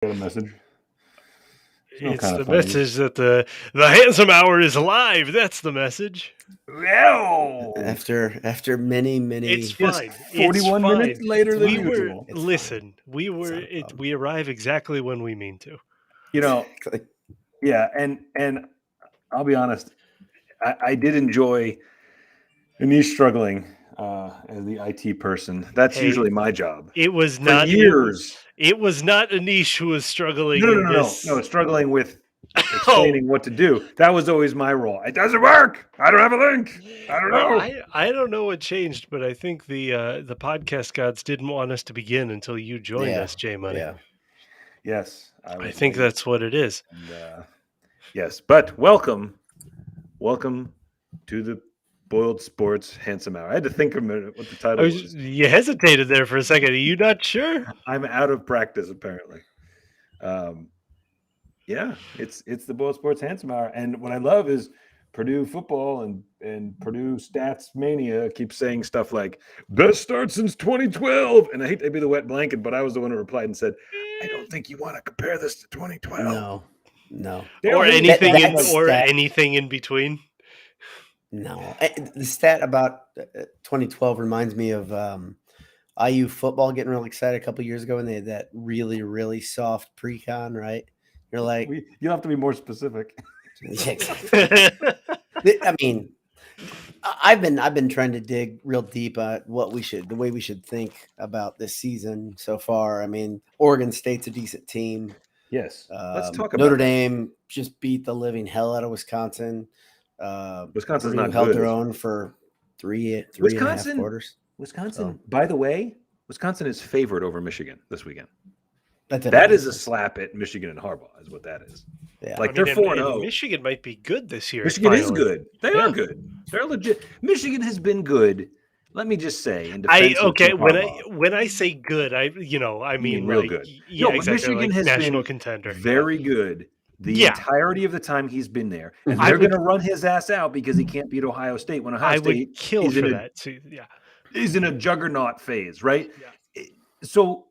Got a message. It's the message that the handsome hour is alive. That's the message. Well, After many It's fine. 41 minutes later than usual. We arrive exactly when we mean to. Yeah, and I'll be honest, I did enjoy Anish struggling as the IT person. That's usually my job. It was For not years. It was not Anish who was struggling. No, struggling with explaining what to do. That was always my role. It doesn't work. I don't have a link. I don't know. I don't know what changed, but I think the podcast gods didn't want us to begin until you joined us, J Money. Yeah. Yes, I think that's what it is. And, yes, but welcome to the Boiled Sports Handsome Hour. I had to think a minute what the title was. You hesitated there for a second. Are you not sure? I'm out of practice, apparently. Yeah, it's the Boiled Sports Handsome Hour, and what I love is Purdue football and Purdue stats mania keeps saying stuff like best start since 2012, and I hate to be the wet blanket, but I was the one who replied and said, I don't think you want to compare this to 2012. No, or anything in between. No, the stat about 2012 reminds me of IU football getting real excited a couple years ago when they had that really, really soft pre-con, right? You're like, you'll have to be more specific. I mean, I've been trying to dig real deep at the way we should think about this season so far. I mean, Oregon State's a decent team. Yes, let's talk about Notre Dame just beat the living hell out of Wisconsin. Wisconsin's not held good. their own for three and a half quarters. Wisconsin, by the way, Wisconsin is favored over Michigan this weekend. That is a slap at Michigan and Harbaugh, is what that is. Yeah. They're 4-0. Michigan might be good this year. Michigan is good. They are good. They're legit. Michigan has been good. Let me just say, in defense when I say good, I mean real good. Yeah, exactly, Michigan has national been contender. Very good the entirety of the time he's been there, and they're going to run his ass out because he can't beat Ohio State when Ohio State would kill for that too. Yeah, is in a juggernaut phase, right? Yeah. So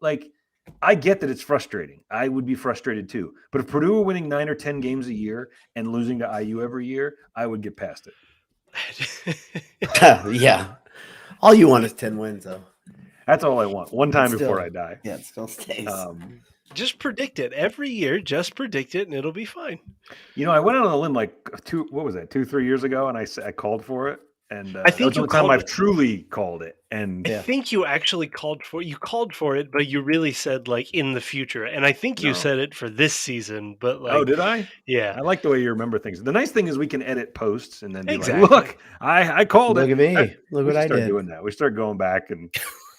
I get that it's frustrating. I would be frustrated too. But if Purdue were winning 9 or 10 games a year and losing to IU every year, I would get past it. Yeah. All you want is 10 wins, though. That's all I want. One time before I die. Yeah, it still stays. Just predict it every year. Just predict it, and it'll be fine. I went out on a limb 2-3 years ago, and I called for it. And I think that was the time I've truly called it. And I think you actually called for it, but you really said in the future. And I think you said it for this season. But did I? Yeah, I like the way you remember things. The nice thing is we can edit posts and then be like, look, I called it. Look at me. Look what I did. Doing that. We start going back and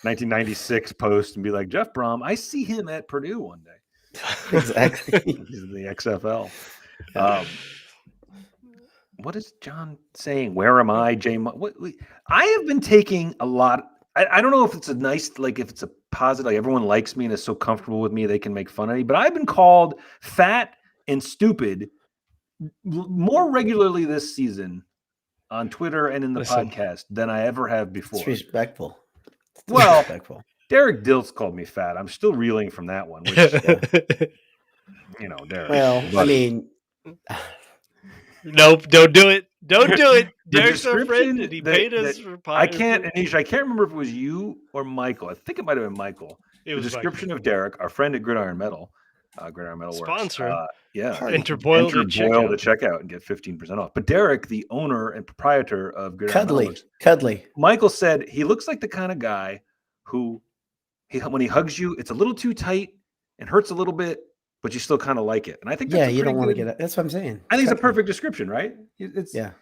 1996 post and be like, Jeff Brom, I see him at Purdue one day. Exactly. He's in the XFL. What is John saying? Where am I, Jay? I have been taking a lot. I don't know if it's a nice, if it's a positive, everyone likes me and is so comfortable with me, they can make fun of me. But I've been called fat and stupid more regularly this season on Twitter and in the podcast than I ever have before. It's respectful. Derek Diltz called me fat. I'm still reeling from that one. Which, Derek. Well, I mean. Nope, don't do it. Don't do it. Derek's our friend, and he paid us for podcast. Anish, I can't remember if it was you or Michael. I think it might have been Michael. The description of Derek, our friend at Gridiron Metal. Gridiron Metal sponsor. Enter Boiled at checkout and get 15% off. But Derek, the owner and proprietor of Gridiron Metal, Cuddly. Michael said he looks like the kind of guy who, when he hugs you, it's a little too tight and hurts a little bit, but you still kind of like it. And I think that's you don't want to get it. That's what I'm saying. I think it's a perfect description, right? Yeah.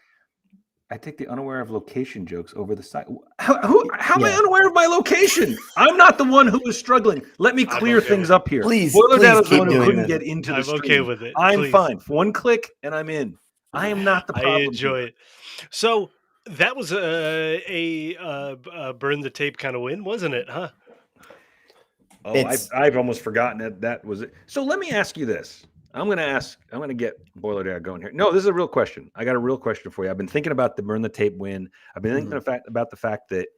I take the unaware of location jokes over the side. How am I unaware of my location? I'm not the one who is struggling. Let me clear things up here. Please, Boiler Dad is the keep one who doing couldn't this. get into the I'm stream. okay with it. I'm fine. One click and I'm in. I am not the problem. I enjoy it. So that was a burn the tape kind of win, wasn't it? Huh? Oh, I've almost forgotten that was it. So let me ask you this. I'm going to get Boiler Dad going here. No, this is a real question. I got a real question for you. I've been thinking about the burn the tape win. I've been thinking about the fact that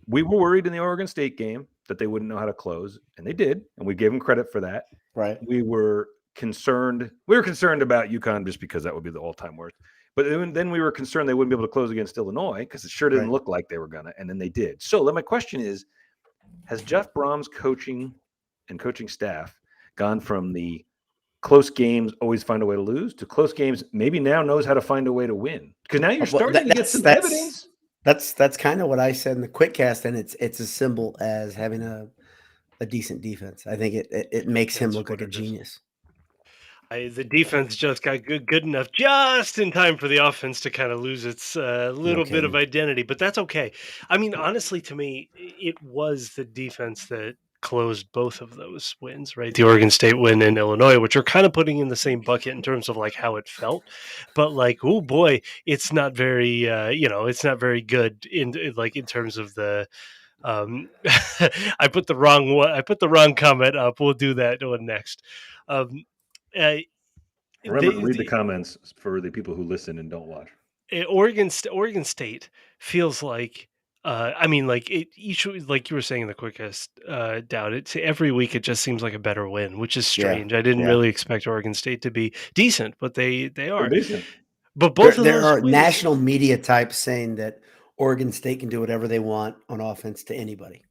we were worried in the Oregon State game that they wouldn't know how to close, and they did, and we gave them credit for that. Right. We were concerned about UConn just because that would be the all-time worst. But then we were concerned they wouldn't be able to close against Illinois because it sure didn't look like they were gonna, and then they did. So then my question is, has Jeff Brom's coaching and coaching staff gone from the close games always find a way to lose to close games maybe now knows how to find a way to win? Because now you're starting to get some evidence. That's kind of what I said in the quick cast, and it's as simple as having a decent defense. I think it makes him look like a genius. The defense just got good enough just in time for the offense to kind of lose its little bit of identity, but that's okay. I mean, honestly, to me, it was the defense that closed both of those wins, right? The Oregon State win and Illinois, which are kind of putting in the same bucket in terms of like how it felt, but like, oh boy, it's not very, it's not very good in terms of the. I put the wrong one. I put the wrong comment up. We'll do that one next. Remember to read the comments for the people who listen and don't watch. Oregon State feels like, each, like you were saying in the quickest doubt, it's every week it just seems like a better win, which is strange. I didn't really expect Oregon State to be decent, but they are. They're decent. But both of there those are wins, national media types saying that Oregon State can do whatever they want on offense to anybody,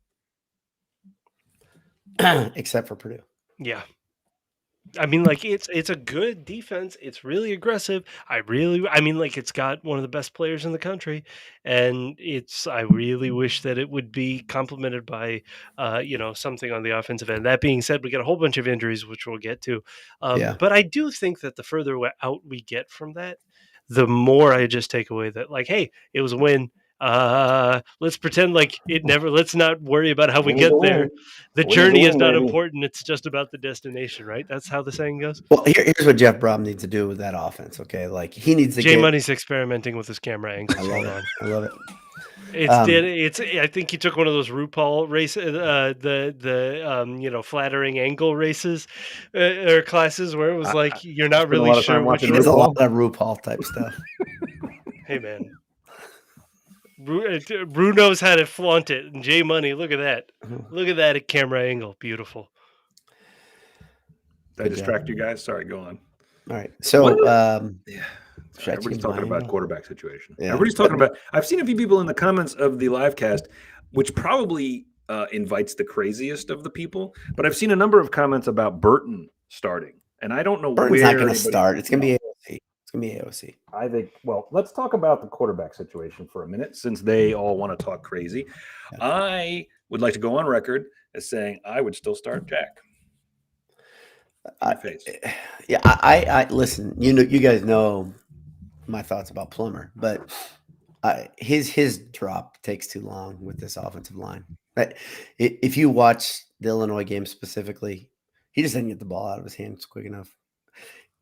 except for Purdue. Yeah. I mean, like it's a good defense. It's really aggressive. It's got one of the best players in the country, and I really wish that it would be complemented by, something on the offensive end. That being said, we got a whole bunch of injuries, which we'll get to. But I do think that the further out we get from that, the more I just take away that, like, hey, it was a win. Let's pretend like it never. Let's not worry about how we get there. The journey is not important. It's just about the destination, right? That's how the saying goes. Well, here's what Jeff Brom needs to do with that offense. Okay, like he needs to. Money's experimenting with his camera angles. I love it. I think he took one of those RuPaul races, flattering angle races or classes where it was like you're not really sure what he does. A lot of RuPaul type stuff. Hey man. Brew knows how to flaunt it, and Jay Money, look at that! Look at that at camera angle, beautiful. Did I distract you guys? Sorry, go on. All right, so everybody's talking about quarterback situation. Yeah. Everybody's talking about. I've seen a few people in the comments of the live cast, which probably invites the craziest of the people. But I've seen a number of comments about Burton starting, and I don't know Burton's not going to start. It's going to be AOC. It's going to be AOC. I think, well, let's talk about the quarterback situation for a minute, since they all want to talk crazy. Yeah. I would like to go on record as saying I would still start Jack. I listen, you guys know my thoughts about Plummer, but his drop takes too long with this offensive line. But if you watch the Illinois game specifically, he just didn't get the ball out of his hands quick enough.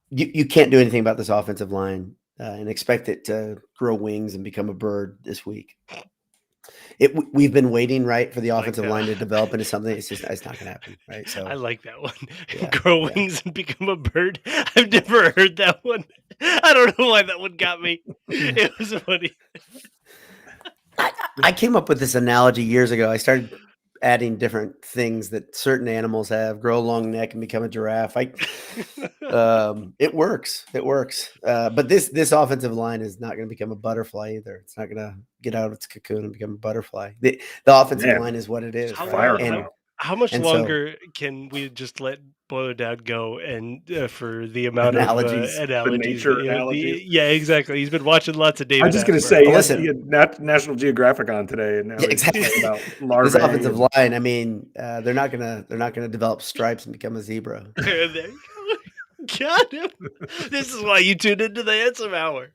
You can't do anything about this offensive line and expect it to grow wings and become a bird this week. We've been waiting, right, for the offensive line to develop into something. It's not going to happen, right? So I like that one. Grow wings and become a bird. I've never heard that one. I don't know why that one got me. It was funny. I came up with this analogy years ago. I started adding different things that certain animals have: grow a long neck and become a giraffe. It works. But this offensive line is not going to become a butterfly either. It's not going to get out of its cocoon and become a butterfly. The offensive line is what it is. How much longer can we just let Boyle Dowd go and for the amount of analogies? Yeah, exactly. He's been watching lots of David. I'm just going to say, he had National Geographic on today, and now exactly about larvae. This offensive line. I mean, they're not gonna develop stripes and become a zebra. There you go. Got him. This is why you tuned into the Handsome Hour.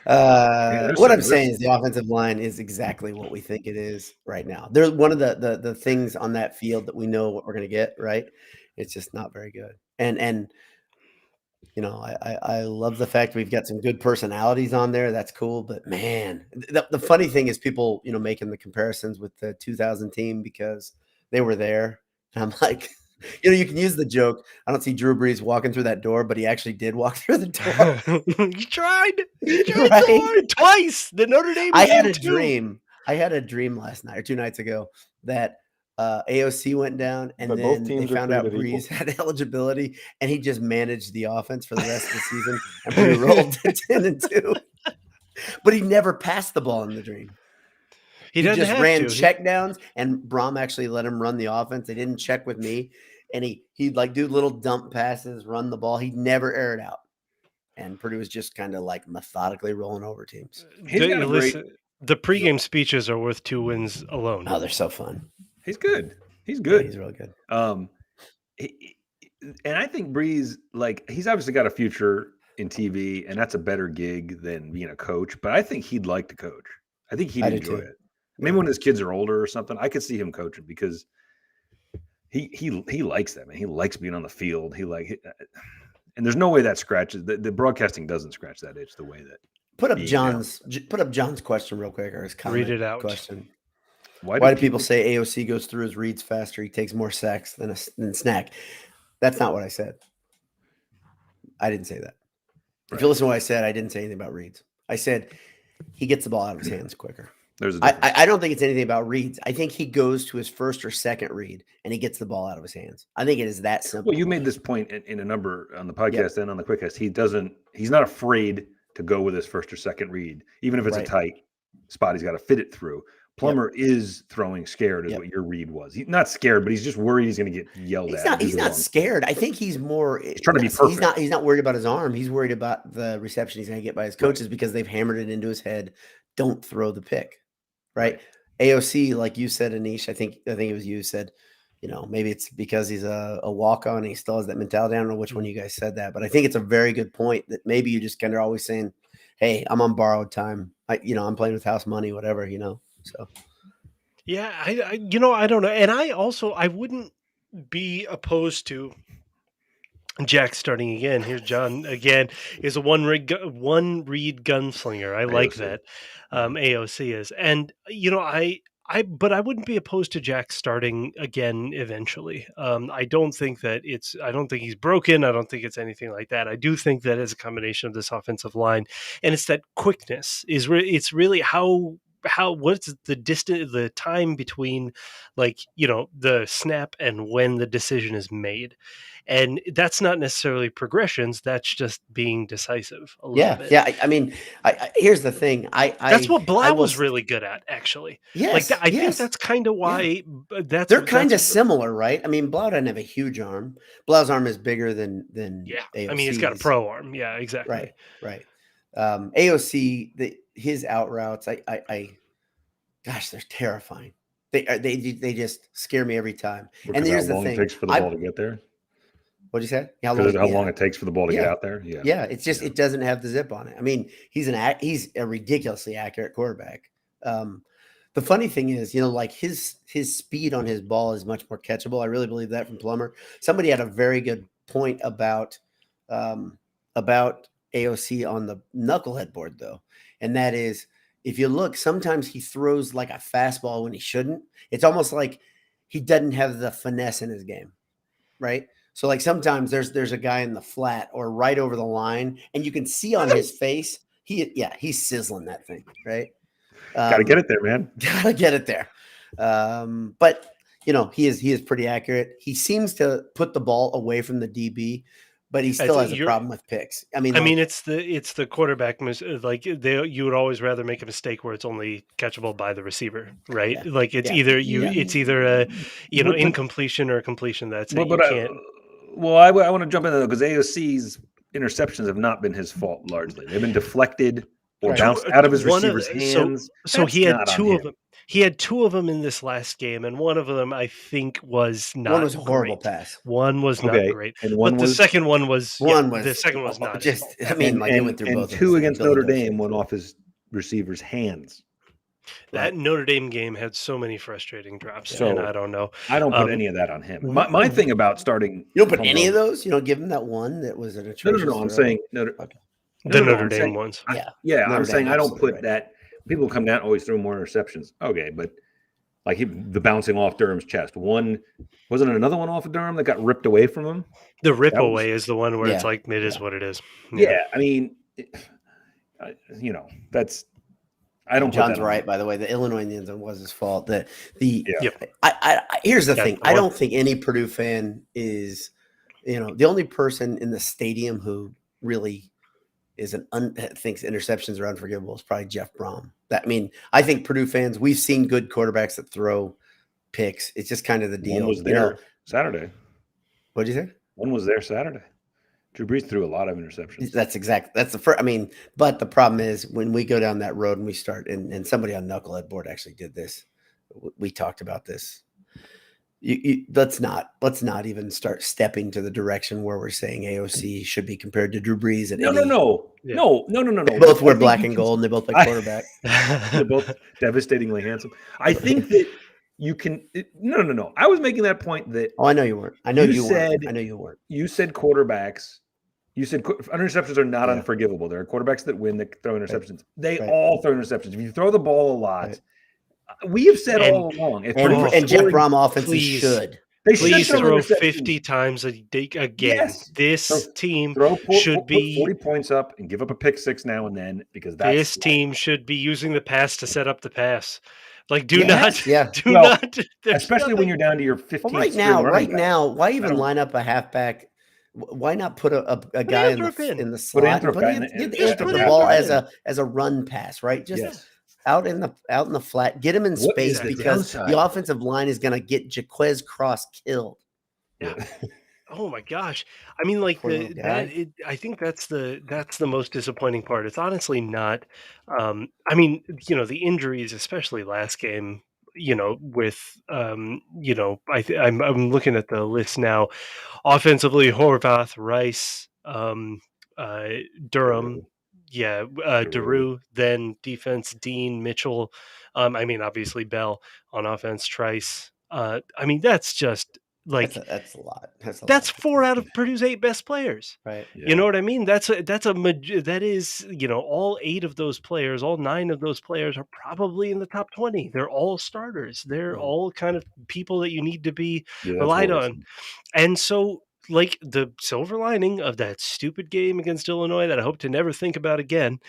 What I'm saying is the offensive line is exactly what we think it is right now. They're one of the things on that field that we know what we're going to get, right? It's just not very good. And I love the fact we've got some good personalities on there. That's cool. But man, the funny thing is people, making the comparisons with the 2000 team because they were there. And I'm like, you can use the joke. I don't see Drew Brees walking through that door, but he actually did walk through the door. You tried right? So hard twice. The Notre Dame. I had a dream last night or 2 nights ago that AOC went down, and But both then they teams are found out treated equal. Breeze had eligibility, and he just managed the offense for the rest of the season, and Purdue rolled to 10-2. But he never passed the ball in the dream. He He doesn't just have ran to. check downs, and Brom actually let him run the offense. They didn't check with me, and he'd like do little dump passes, run the ball. He'd never air it out. And Purdue was just kind of like methodically rolling over teams. He's got a great. The pregame speeches are worth 2 wins alone. Oh, they're so fun. He's good. He's Yeah, good. he's really good. And I think Breeze, like, he's obviously got a future in TV, and that's a better gig than being a coach. But I think he'd like to coach. I think he'd I do enjoy too. it. Maybe when his kids are older or something, I could see him coaching because he likes that, man. He likes being on the field. And there's no way that scratches the broadcasting doesn't scratch that itch the way that. Put up John's question real quick, or his comment. Read it out. Question. Why do people say AOC goes through his reads faster? He takes more sacks than Snack. That's not what I said. I didn't say that. If you listen to what I said, I didn't say anything about reads. I said he gets the ball out of his hands quicker. There's I don't think it's anything about reads. I think he goes to his first or second read and he gets the ball out of his hands. I think it is that simple. Well, you made this point in a number on the podcast and on the Quickcast. He's not afraid to go with his first or second read, even if it's a tight spot. He's got to fit it through. Plummer is throwing scared, is what your read was. He's not scared, but he's just worried he's going to get yelled at. He's not scared. I think he's more. He's trying to be perfect. He's not worried about his arm. He's worried about the reception he's going to get by his coaches because they've hammered it into his head. Don't throw the pick, right? AOC, like you said, Anish, I think it was you said, maybe it's because he's a walk-on and he still has that mentality. I don't know which one of you guys said that, but I think it's a very good point that maybe you just kind of always saying, hey, I'm on borrowed time. I'm playing with house money, whatever, so. Yeah, I don't know. And I wouldn't be opposed to Jack starting again. Here's John again. Is a one read gunslinger. I like that. AOC is, and but I wouldn't be opposed to Jack starting again eventually. I don't think he's broken. I don't think it's anything like that. I do think that as a combination of this offensive line, and it's that quickness it's really what's the time between the snap and when the decision is made. And that's not necessarily progressions. That's just being decisive a little bit. Yeah. I mean, here's the thing. That's what Blau was really good at, actually. Yes, I think that's kind of why. They're kind of similar, right? I mean, Blau doesn't have a huge arm. Blau's arm is bigger than AOC's. I mean, he's got a pro arm. Yeah, exactly. Right. AOC, his out routes, gosh, they're terrifying. They just scare me every time. And here's the thing: it takes for the ball to get there. What'd you say? How long it takes for the ball to get out there? Yeah. It's just it doesn't have the zip on it. I mean, he's a ridiculously accurate quarterback. The funny thing is, like his speed on his ball is much more catchable. I really believe that from Plummer. Somebody had a very good point about AOC on the knucklehead board, though, and that is, if you look, sometimes he throws like a fastball when he shouldn't. It's almost like he doesn't have the finesse in his game, right? So like sometimes there's a guy in the flat or right over the line, and you can see on his face, he's sizzling that thing, right? Gotta get it there, man. Gotta get it there. But he is pretty accurate. He seems to put the ball away from the DB, but he still has a problem with picks. I mean, it's the quarterback. You would always rather make a mistake where it's only catchable by the receiver, right? Yeah. Like it's either a incompletion or a completion. That's it. You can't. I want to jump in there because AOC's interceptions have not been his fault largely. They've been deflected or bounced out of his receiver's hands. So he had two of them. He had two of them in this last game, and one of them I think was not. One was a horrible pass. One was not great, and the second one was. The second was not. Just I mean, it went through both. And two against Notre Dame went off his receiver's hands. That Notre Dame game had so many frustrating drops, and I don't know. I don't put any of that on him. My thing about starting, you don't put any of those. You don't give him that one that was an atrocious. No. I'm saying Notre Dame ones. I'm saying I don't put that. People come down always throw more interceptions. Okay, but like the bouncing off Durham's chest. Wasn't it another one off of Durham that got ripped away from him? The rip away is the one where it's like it is what it is. Yeah, I mean, that's. I don't put John's that on. right, by the way. The Illinois in the end zone was his fault. Yeah. Here's the Yeah, thing. I don't think any Purdue fan is, the only person in the stadium who really thinks interceptions are unforgivable is probably Jeff Brom. I think Purdue fans, we've seen good quarterbacks that throw picks. It's just kind of the deal. One was there Saturday. What'd you say? One was there Saturday. Drew Brees threw a lot of interceptions. That's the first. But the problem is when we go down that road and we start, and somebody on Knucklehead Board actually did this. We talked about this. Let's not even start stepping to the direction where we're saying AOC should be compared to Drew Brees. No. They both wear black and gold, and they both play quarterback. They're both devastatingly handsome. I think that you can. No. I was making that point that. Oh, I know you weren't. I know you weren't. You said quarterbacks. You said interceptions are not unforgivable. There are quarterbacks that win that throw interceptions. Right. They all throw interceptions. If you throw the ball a lot, we have said all along. And Jeff Brom offenses should. They please throw 50 times a game. Yes. This team should be 40 points up and give up a pick six now and then because this team should be using the pass to set up the pass. Like, not. Especially when you're down to your 15th. Well, right now, why even line up a halfback? Why not put a guy in the slot? Put the ball as a run pass, right? Just out in the flat, get him in space because the offensive line is going to get Jaquez Cross killed. Yeah. Oh my gosh! I mean, like I think that's the most disappointing part. It's honestly not. The injuries, especially last game. With I'm looking at the list now. Offensively, Horvath, Rice, Durham, Daru. Then defense, Dean, Mitchell. Obviously Bell on offense, Trice. That's just like that's a lot. That's 4 out of Purdue's 8 best players. Right. Yeah. You know what I mean? That is all 8 of those players, all 9 of those players are probably in the top 20. They're all starters. They're all kind of people that you need to be relied on. And so, like, the silver lining of that stupid game against Illinois that I hope to never think about again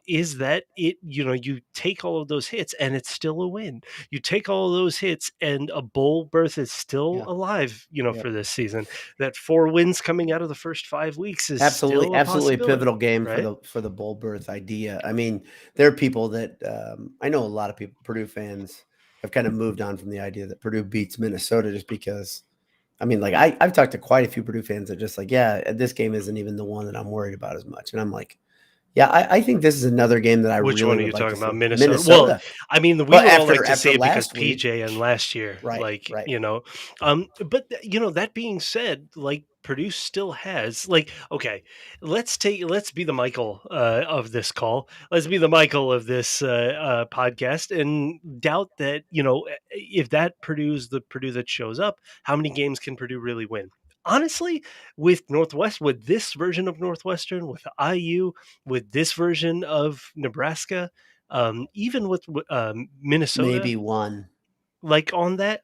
is that you take all of those hits and it's still a win. You take all of those hits and a bowl berth is still alive, for this season. That 4 wins coming out of the first 5 weeks is absolutely a pivotal game, right? for the bowl berth idea. I mean, there are people that I know a lot of people, Purdue fans, have kind of moved on from the idea that Purdue beats Minnesota just because. I've talked to quite a few Purdue fans that are just like, this game isn't even the one that I'm worried about as much. And I'm like, I think this is another game that I Which really one are you would like talking to about? see. Minnesota? Well, we would all like to see it because PJ and last year. Right. But that being said, like, Purdue still has, like, okay, let's be the Michael of this call. Let's be the Michael of this podcast and doubt that, if that Purdue's the Purdue that shows up, how many games can Purdue really win? Honestly, with this version of Northwestern, with IU, with this version of Nebraska, even with Minnesota, maybe one, like on that,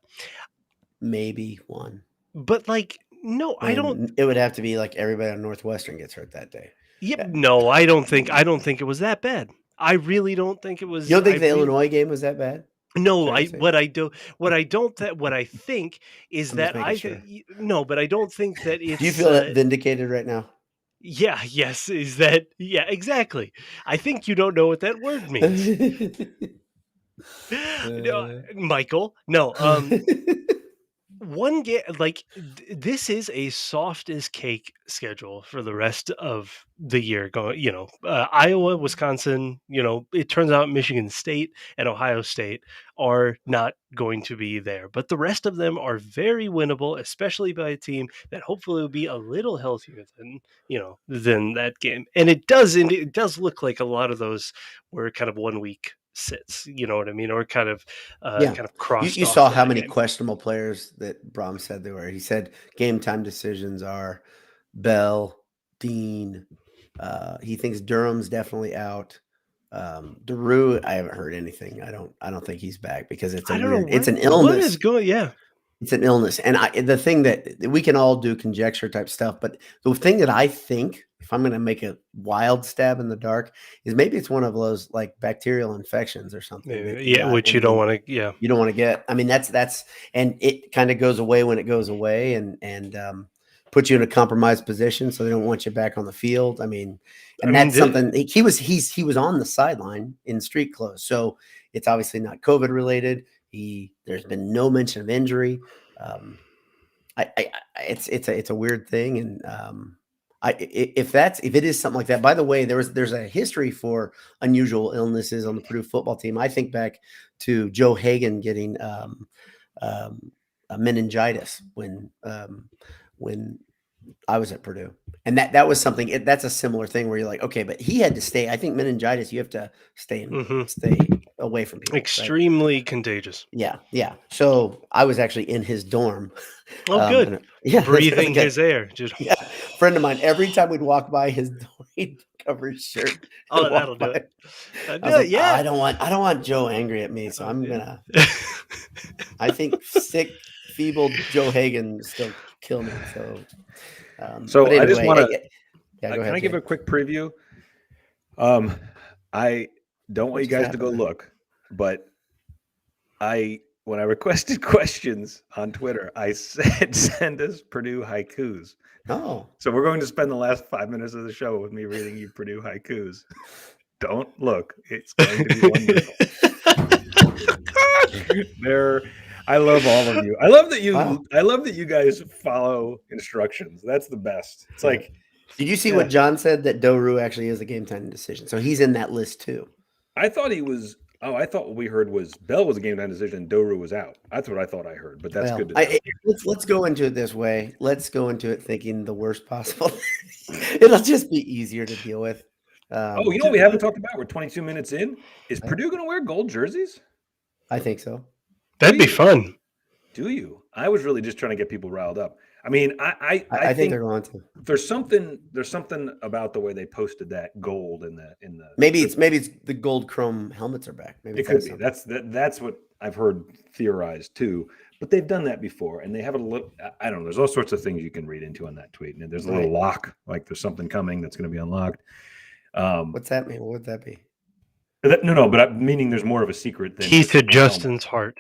maybe one, but like, no, I don't. It would have to be like everybody on Northwestern gets hurt that day. Yep. No, I don't think it was that bad. I really don't think it was. You don't think the Illinois game was that bad? No, what I think is that but I don't think that it's. Do you feel vindicated right now? Yeah. Yes. Is that? Yeah. Exactly. I think you don't know what that word means. No, Michael. No. One game, like, this is a soft as cake schedule for the rest of the year. Iowa, Wisconsin. It turns out Michigan State and Ohio State are not going to be there, but the rest of them are very winnable, especially by a team that hopefully will be a little healthier than that game. And it does look like a lot of those were kind of 1 week sits, you know what I mean, or kind of crossed. You saw how many questionable players that Brom said there were. He said game time decisions are Bell, Dean. He thinks Durham's definitely out. Daru, I haven't heard anything. I don't think he's back because it's an illness. What is going? Yeah. It's an illness. And the thing that we can all do conjecture type stuff, but the thing that I think, if I'm going to make a wild stab in the dark, is maybe it's one of those like bacterial infections or something that you got which when you don't want to. Yeah, you don't want to get. I mean, that's, and it kind of goes away when it goes away, and puts you in a compromised position, so they don't want you back on the field. I mean, and that's something he was on the sideline in street clothes, so it's obviously not COVID related. There's been no mention of injury. It's a weird thing, and if it is something like that. By the way, there's a history for unusual illnesses on the Purdue football team. I think back to Joe Hagan getting a meningitis when I was at Purdue, and that was something. That's a similar thing where you're like, okay, but he had to stay. I think meningitis, you have to stay away from people. Extremely contagious. Yeah. So I was actually in his dorm. Oh, good. Breathing his air. Just friend of mine. Every time we'd walk by his door, he'd cover his shirt. Oh, that'll do it. Yeah. I don't want Joe angry at me, so I'm gonna. I think sick, feeble Joe Hagan still kill me. So anyway, I just want to. Yeah, can I give a quick preview? I don't want you guys to go look, but when I requested questions on Twitter, I said send us Purdue haikus. Oh, so we're going to spend the last 5 minutes of the show with me reading you Purdue haikus. Don't look; it's going to be wonderful. I love all of you. I love that you. Wow. I love that you guys follow instructions. That's the best. It's like. Did you see what John said, that Doru actually is a game time decision? So he's in that list too. I thought he was. Oh, I thought what we heard was Bell was a game time decision and Doru was out. That's what I thought I heard, but that's good to know. Let's go into it this way. Let's go into it thinking the worst possible. It'll just be easier to deal with. You know what we haven't talked about? We're 22 minutes in. Is Purdue going to wear gold jerseys? I think so. That'd be fun. Do you? I was really just trying to get people riled up. I mean, I think they're going to. There's something about the way they posted that gold in the. Maybe it's the gold chrome helmets are back. Maybe it could be. That's what I've heard theorized too. But they've done that before, and they have a little. I don't know. There's all sorts of things you can read into on that tweet, and there's a little lock, like there's something coming that's going to be unlocked. What's that mean? What would that be? No, but meaning there's more of a secret than key to Justin's heart.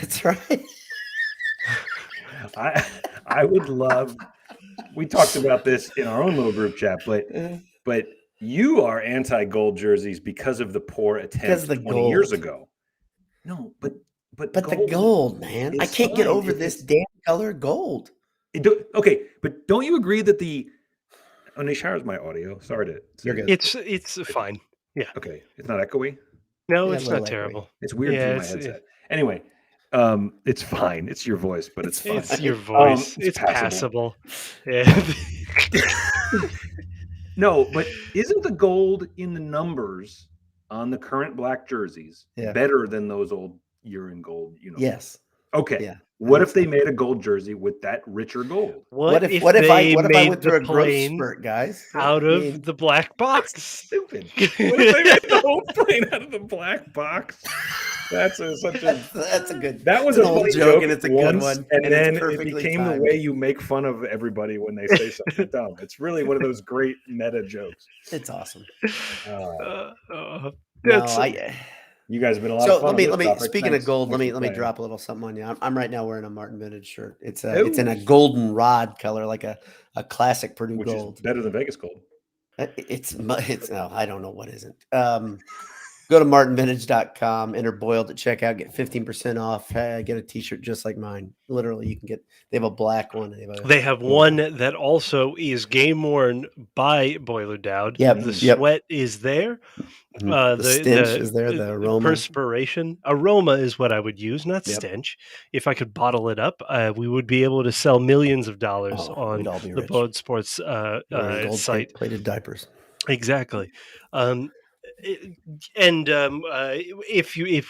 That's right. I would love. We talked about this in our own little group chat, but you are anti-gold jerseys because of the poor attempt 20 years ago. No, but the gold, man, I can't get over this damn color gold. Okay, but don't you agree that Nishara's my audio? Sorry to. You're good. It's fine. Yeah. Okay, it's not echoey. No, it's not terrible. It's weird through my headset. Anyway. It's fine. It's your voice, but it's fine. It's your voice. It's passable. Yeah. No, but isn't the gold in the numbers on the current black jerseys better than those old urine gold? Yes. Okay. Yeah. What if they made a gold jersey with that richer gold? What if I went through a growth spurt, guys? Out of the black box. That's stupid. What if they made the whole plane out of the black box? That's a good. That was an old joke, and it's a good one. And then it became the way you make fun of everybody when they say something dumb. It's really one of those great meta jokes. It's awesome. You guys have been a lot of fun. So let me. Speaking of gold, let me drop a little something on you. I'm right now wearing a Martin Vintage shirt. It's in a golden rod color, like a classic Purdue gold. Is better than Vegas gold. It's no, I don't know what isn't. Go to martinvintage.com, enter Boiled at checkout, get 15% off. Get a t-shirt just like mine. Literally, you can get. They have a black one. They have one that also is game worn by Boiler Dowd. Yeah, the sweat is there. The stench is there. The aroma, aroma is what I would use, not stench. If I could bottle it up, we would be able to sell millions of dollars on the Boiled Sports site. Plated diapers. Exactly. If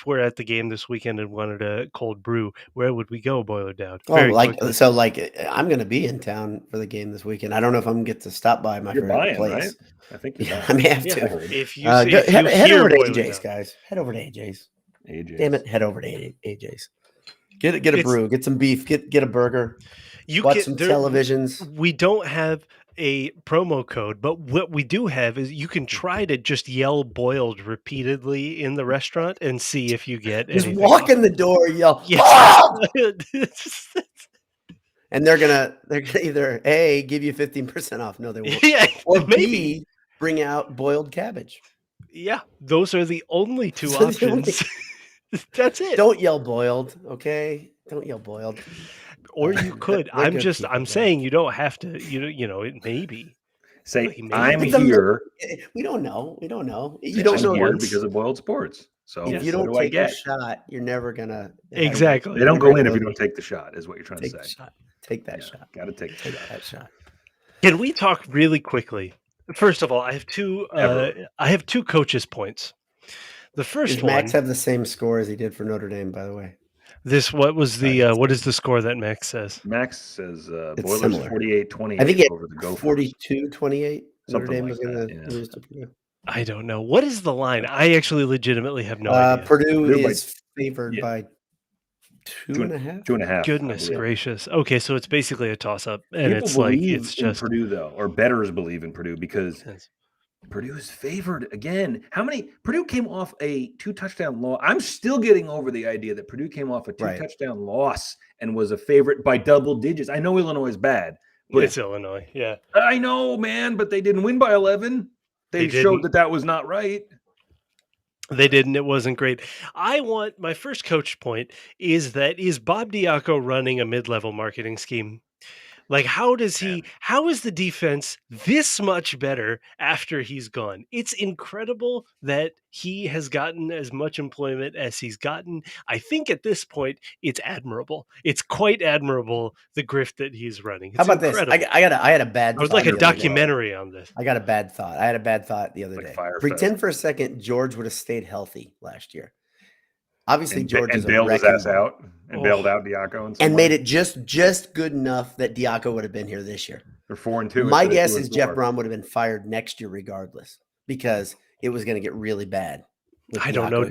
we're at the game this weekend and wanted a cold brew, where would we go, Boiler Dowd? I'm going to be in town for the game this weekend. I don't know if I'm going to get to stop by my favorite place. Right? I think you're I may have to. Head over to AJ's, guys. Head over to AJ's. AJ's. Damn it, head over to AJ's. Get a It's- brew, get some beef, get a burger, You watch can some there. televisions. We don't have a promo code, but what we do have is you can try to just yell "boiled" repeatedly in the restaurant and see if you get Just anything walk off. in the door, yell, Yes. "Boiled!" And they're gonna either A, give you 15% off, no, they won't, Yeah, or maybe. B, bring out boiled cabbage. Yeah, those are the only two Those are the only- options. That's it. Don't yell boiled, okay? Don't yell boiled. Or you could. They're I'm good just. people, I'm guys. saying you don't have to. It may be. Say, Like, maybe. I'm It's a here. We don't know. We don't know. Say, You don't I'm know here once. because of Boiled Sports. So If you what don't do I take your get? shot, you're never gonna Exactly. They don't you're go gonna in if go you don't take the shot, is what you're trying to take say. the shot. Take that Yeah, shot. got to take the Take shot. that shot. Can we talk really quickly? First of all, I have two. I have two coaches' points. The first Does one. Max have the same score as he did for Notre Dame? By the way, What was the? Sorry. What is the score that Max says? Max says It's Boilers similar. 48-28 I think he over the had Gophers. 42-28. Notre Something Dame like was going that, to yeah. lose to Purdue. I don't know. What is the line? I actually legitimately have no idea. Purdue Purdue by- is favored by 2.5. 2.5. Goodness I believe. gracious. Okay, so it's basically a toss-up, and People it's like believe it's in just Purdue though, or bettors believe in Purdue because Yes. Purdue is favored again. Purdue came off a 2-touchdown loss. I'm still getting over the idea that Purdue came off a 2-touchdown loss and was a favorite by double digits. I know Illinois is bad, but It's Illinois. Yeah, I know, man, but they didn't win by 11. They showed didn't. that was not right. They didn't. It wasn't great. I want my first coach point is Bob Diaco running a mid-level marketing scheme? Like, how is the defense this much better after he's gone? It's incredible that he has gotten as much employment as he's gotten. I think at this point, it's admirable. It's quite admirable, the grift that he's running. It's How about incredible. this? I had a bad. I would thought like a the other day. documentary on this. I got a bad thought. I had a bad thought the other Like day. Firefest. Pretend for a second George would have stayed healthy last year. Obviously, George and is a bailed his wrecking ass ball. out and bailed out Diaco and made it just good enough that Diaco would have been here this year. They're 4-2. My guess is Jeff Brom would have been fired next year regardless because it was going to get really bad. I don't know.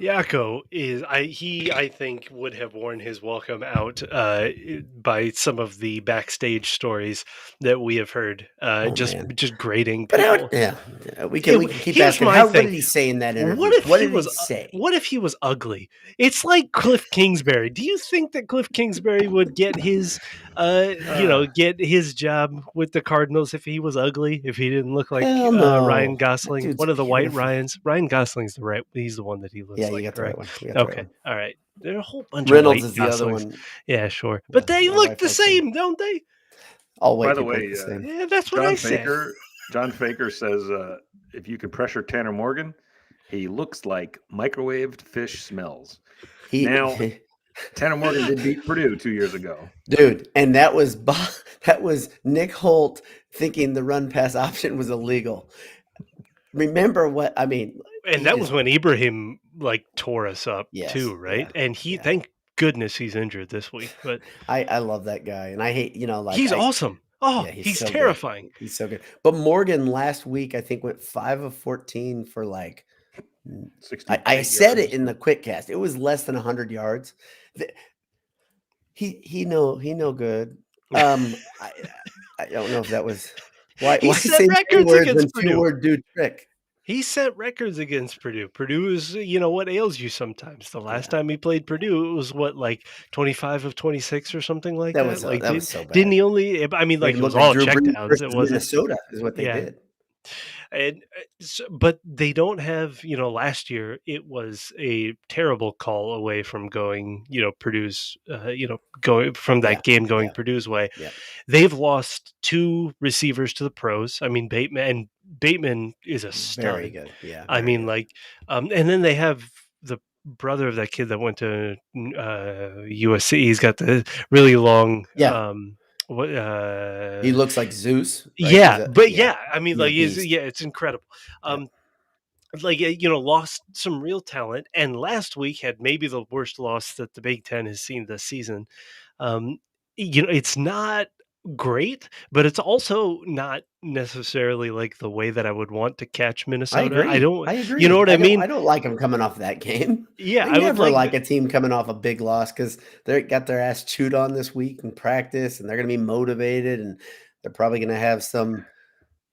Diaco is I think would have worn his welcome out by some of the backstage stories that we have heard. Just grading people. But we can keep asking. What did he say in that interview? What did he say? What if he was ugly? It's like Cliff Kingsbury. Do you think that Cliff Kingsbury would get his get his job with the Cardinals if he was ugly? If he didn't look like Ryan Gosling, one of the white Ryans? Ryan Gosling's he's the one that he looks like. Yeah, you got the right one. Okay, all right. There are a whole bunch Reynolds of is the other one. Yeah, sure. But they look the same, don't they? All white By the people way, look the same. Yeah, that's what I said. John Faker says if you could pressure Tanner Morgan, he looks like microwaved fish smells. Tanner Morgan did beat Purdue 2 years ago. Dude, and that was Nick Holt thinking the run pass option was illegal. Remember what I mean? And that was when Ibrahim tore us up too, right? Yeah, and thank goodness he's injured this week. But I love that guy, and I hate he's awesome. Oh, yeah, he's so terrifying. Good. He's so good. But Morgan last week I think went 5 of 14 for 60. I said it in the quick cast. It was less than 100 yards. He no good. I don't know if that was why say records against Purdue. Two-word do trick. He set records against Purdue. Purdue is, what ails you sometimes. The last time he played Purdue, it was 25 of 26 or something like that. That was so bad. Didn't he only? It was all checkdowns. It wasn't. Minnesota is what they did. But they don't have, last year it was a terrible call away from going, Purdue's, going from that game going Purdue's way. Yeah. They've lost 2 receivers to the pros. I mean, Bateman is a stud. Very good. Yeah. I mean, and then they have the brother of that kid that went to USC. He's got the really long, he looks like Zeus. Right? Yeah, I mean, it's incredible. Lost some real talent, and last week had maybe the worst loss that the Big Ten has seen this season. It's not great, but it's also not necessarily like the way that I would want to catch I Minnesota. I agree. don't, I you know agree. what I mean? I don't like them coming off that game. Yeah, I I would never like like a team coming off a big loss because they got their ass chewed on this week in practice, and they're going to be motivated, and they're probably going to have some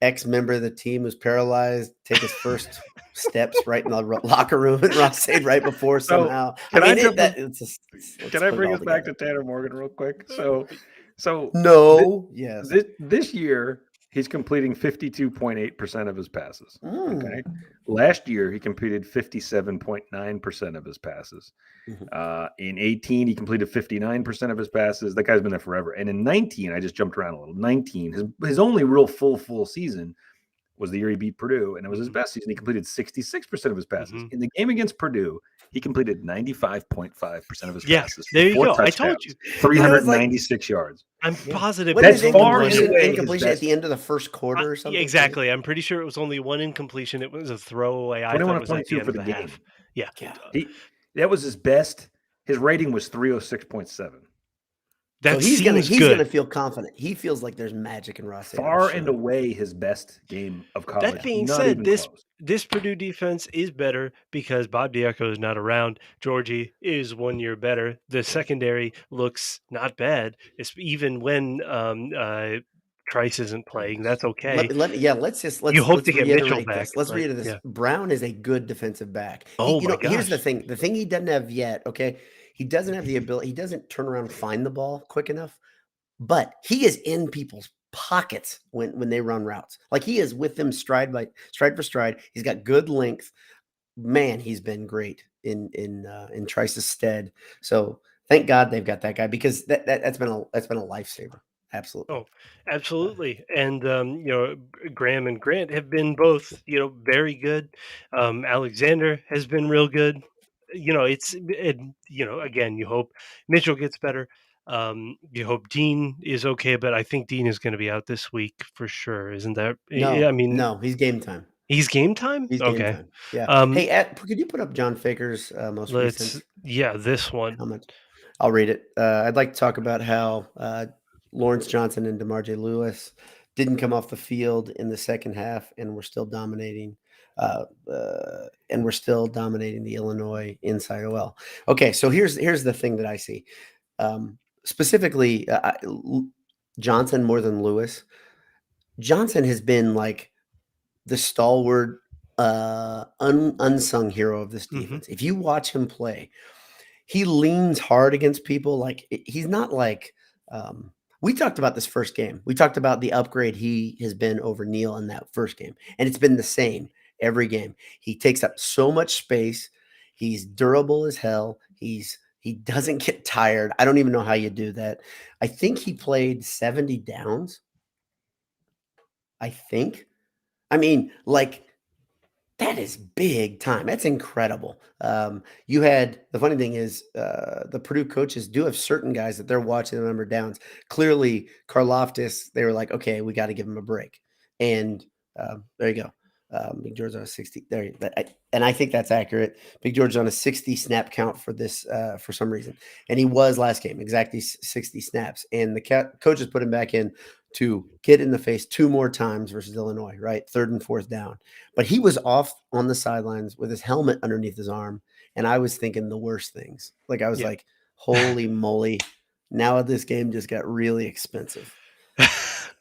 ex-member of the team who's paralyzed take his first steps right in the locker room and Ross Aid right before So somehow. can I jump in? It's just let's Can I put it bring all us back together. to Tanner Morgan real quick? So thi- No, yes. this year he's completing 52.8% of his passes. Mm. Okay. Last year he completed 57.9% of his passes. Mhm. In 18, he completed 59% of his passes. That guy's been there forever. And in 19, I just jumped around a little. 19, his only real full season was the year he beat Purdue, and it was his best season. He completed 66% of his passes. In the game against Purdue, he completed 95.5% of his Yeah, passes there for you 4 go. I touchdowns, told you. 396 yards. I'm Yeah. positive Wasn't That's his far and incompletion, away his incompletion at best. the end of the first quarter or Yeah, something? exactly. I'm pretty sure it was only one incompletion. It was a throwaway. I 21 thought it of was at the 22 end for of the the game. half. Yeah. Yeah. That was his best. His rating was 306.7. So That he's seems gonna good. feel confident. He feels like there's magic in Ross Aid, I'm Far sure. and away his best game of college. That being Not said, even close. this Purdue defense is better because Bob Diaco is not around. Georgie is 1 year better. The secondary looks not bad. It's even when Trice isn't playing. That's okay. Let's Hope to get Mitchell reiterate back, this. Let's but reiterate this. yeah. Brown is a good defensive back. Oh my Here's the gosh. thing. The thing he doesn't have yet, okay, he doesn't have the ability. He doesn't turn around and find the ball quick enough, but he is in people's pockets when they run routes. Like he is with them stride for stride. He's got good length. Man, he's been great in Trice's stead. So thank God they've got that guy because that's been a lifesaver. Absolutely. Oh, absolutely. And Graham and Grant have been both, very good. Alexander has been real good. Again, you hope Mitchell gets better. You hope Dean is okay, but I think Dean is going to be out this week for sure. Isn't that? No, I mean, no, he's game time. he's game time. He's game Okay. time. Yeah. Um, Hey, could you put up John Faker's most recent this one. comment? I'll read it. I'd like to talk about how Lawrence Johnson and DeMarje Lewis didn't come off the field in the second half, and we're still dominating. The Illinois inside OL. Okay, so here's the thing that I see. Specifically, Johnson more than Lewis. Johnson has been like the stalwart, unsung hero of this defense. If you watch him play, he leans hard against people. Like he's not like we talked about this first game. We talked about the upgrade he has been over Neal in that first game, and it's been the same every game. He takes up so much space. He's durable as hell. He doesn't get tired. I don't even know how you do that. I think he played 70 downs. I think. I mean, like that is big time. That's incredible. You had the funny thing is the Purdue coaches do have certain guys that they're watching the number of downs. Clearly, Karlaftis, they were like, okay, we got to give him a break. And there you go. Big George on a 60 there. And I think that's accurate. Big George on a 60 snap count for this for some reason. And he was last game, exactly 60 snaps. And the coaches put him back in to get in the face 2 more times versus Illinois, right? 3rd and 4th down. But he was off on the sidelines with his helmet underneath his arm. And I was thinking the worst things. Like I was like, holy moly. Now this game just got really expensive.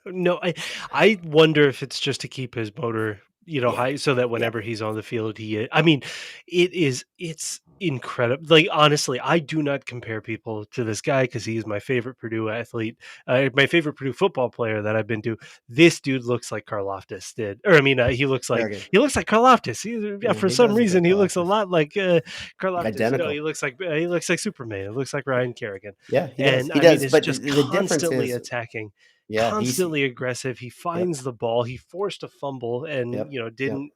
No, I wonder if it's just to keep his motor, high, so that Yeah. whenever he's on the field, I mean, it's incredible. Like honestly, I do not compare people to this guy because he is my favorite Purdue athlete, my favorite Purdue football player that I've been to. This dude looks like Karlaftis did, or I mean, he looks like Karlaftis. For he some does look reason, like he looks a Karlaftis. lot like Karlaftis. Identical. No, he looks like Superman. It looks like Ryan Kerrigan. Yeah, he does. And He I does. mean, it's But just the difference constantly is, attacking. yeah, Constantly aggressive. He finds the ball. He forced a fumble and didn't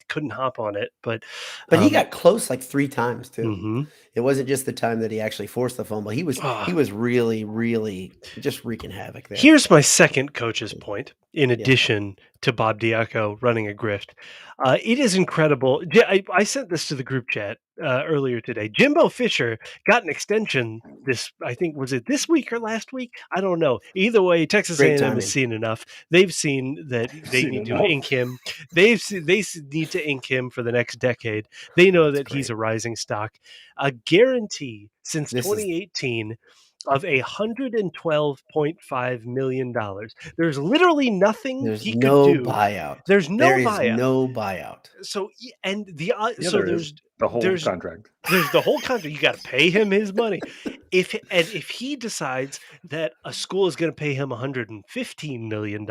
couldn't hop on it. But he got close like 3 times too. mhm. It wasn't just the time that he actually forced the fumble. He was really, really just wreaking havoc there. Here's my second coach's point in addition to Bob Diaco running a grift. It is incredible. I sent this to the group chat earlier today. Jimbo Fisher got an extension I think, was it this week or last week? I don't know. Either way, Texas Great A&M has timing. seen enough. They've seen that they Seen need to enough. ink him. They need to ink him for the next decade. They know That's that he's great. a rising stock. A guarantee since This is 2018 of $112.5 million. There's literally nothing there's he could no do. buyout. There's no There is buyout. no buyout. So and Yeah, so there is the whole there's contract. there's the whole contract. You got to pay him his money. If he decides that a school is going to pay him $115 million,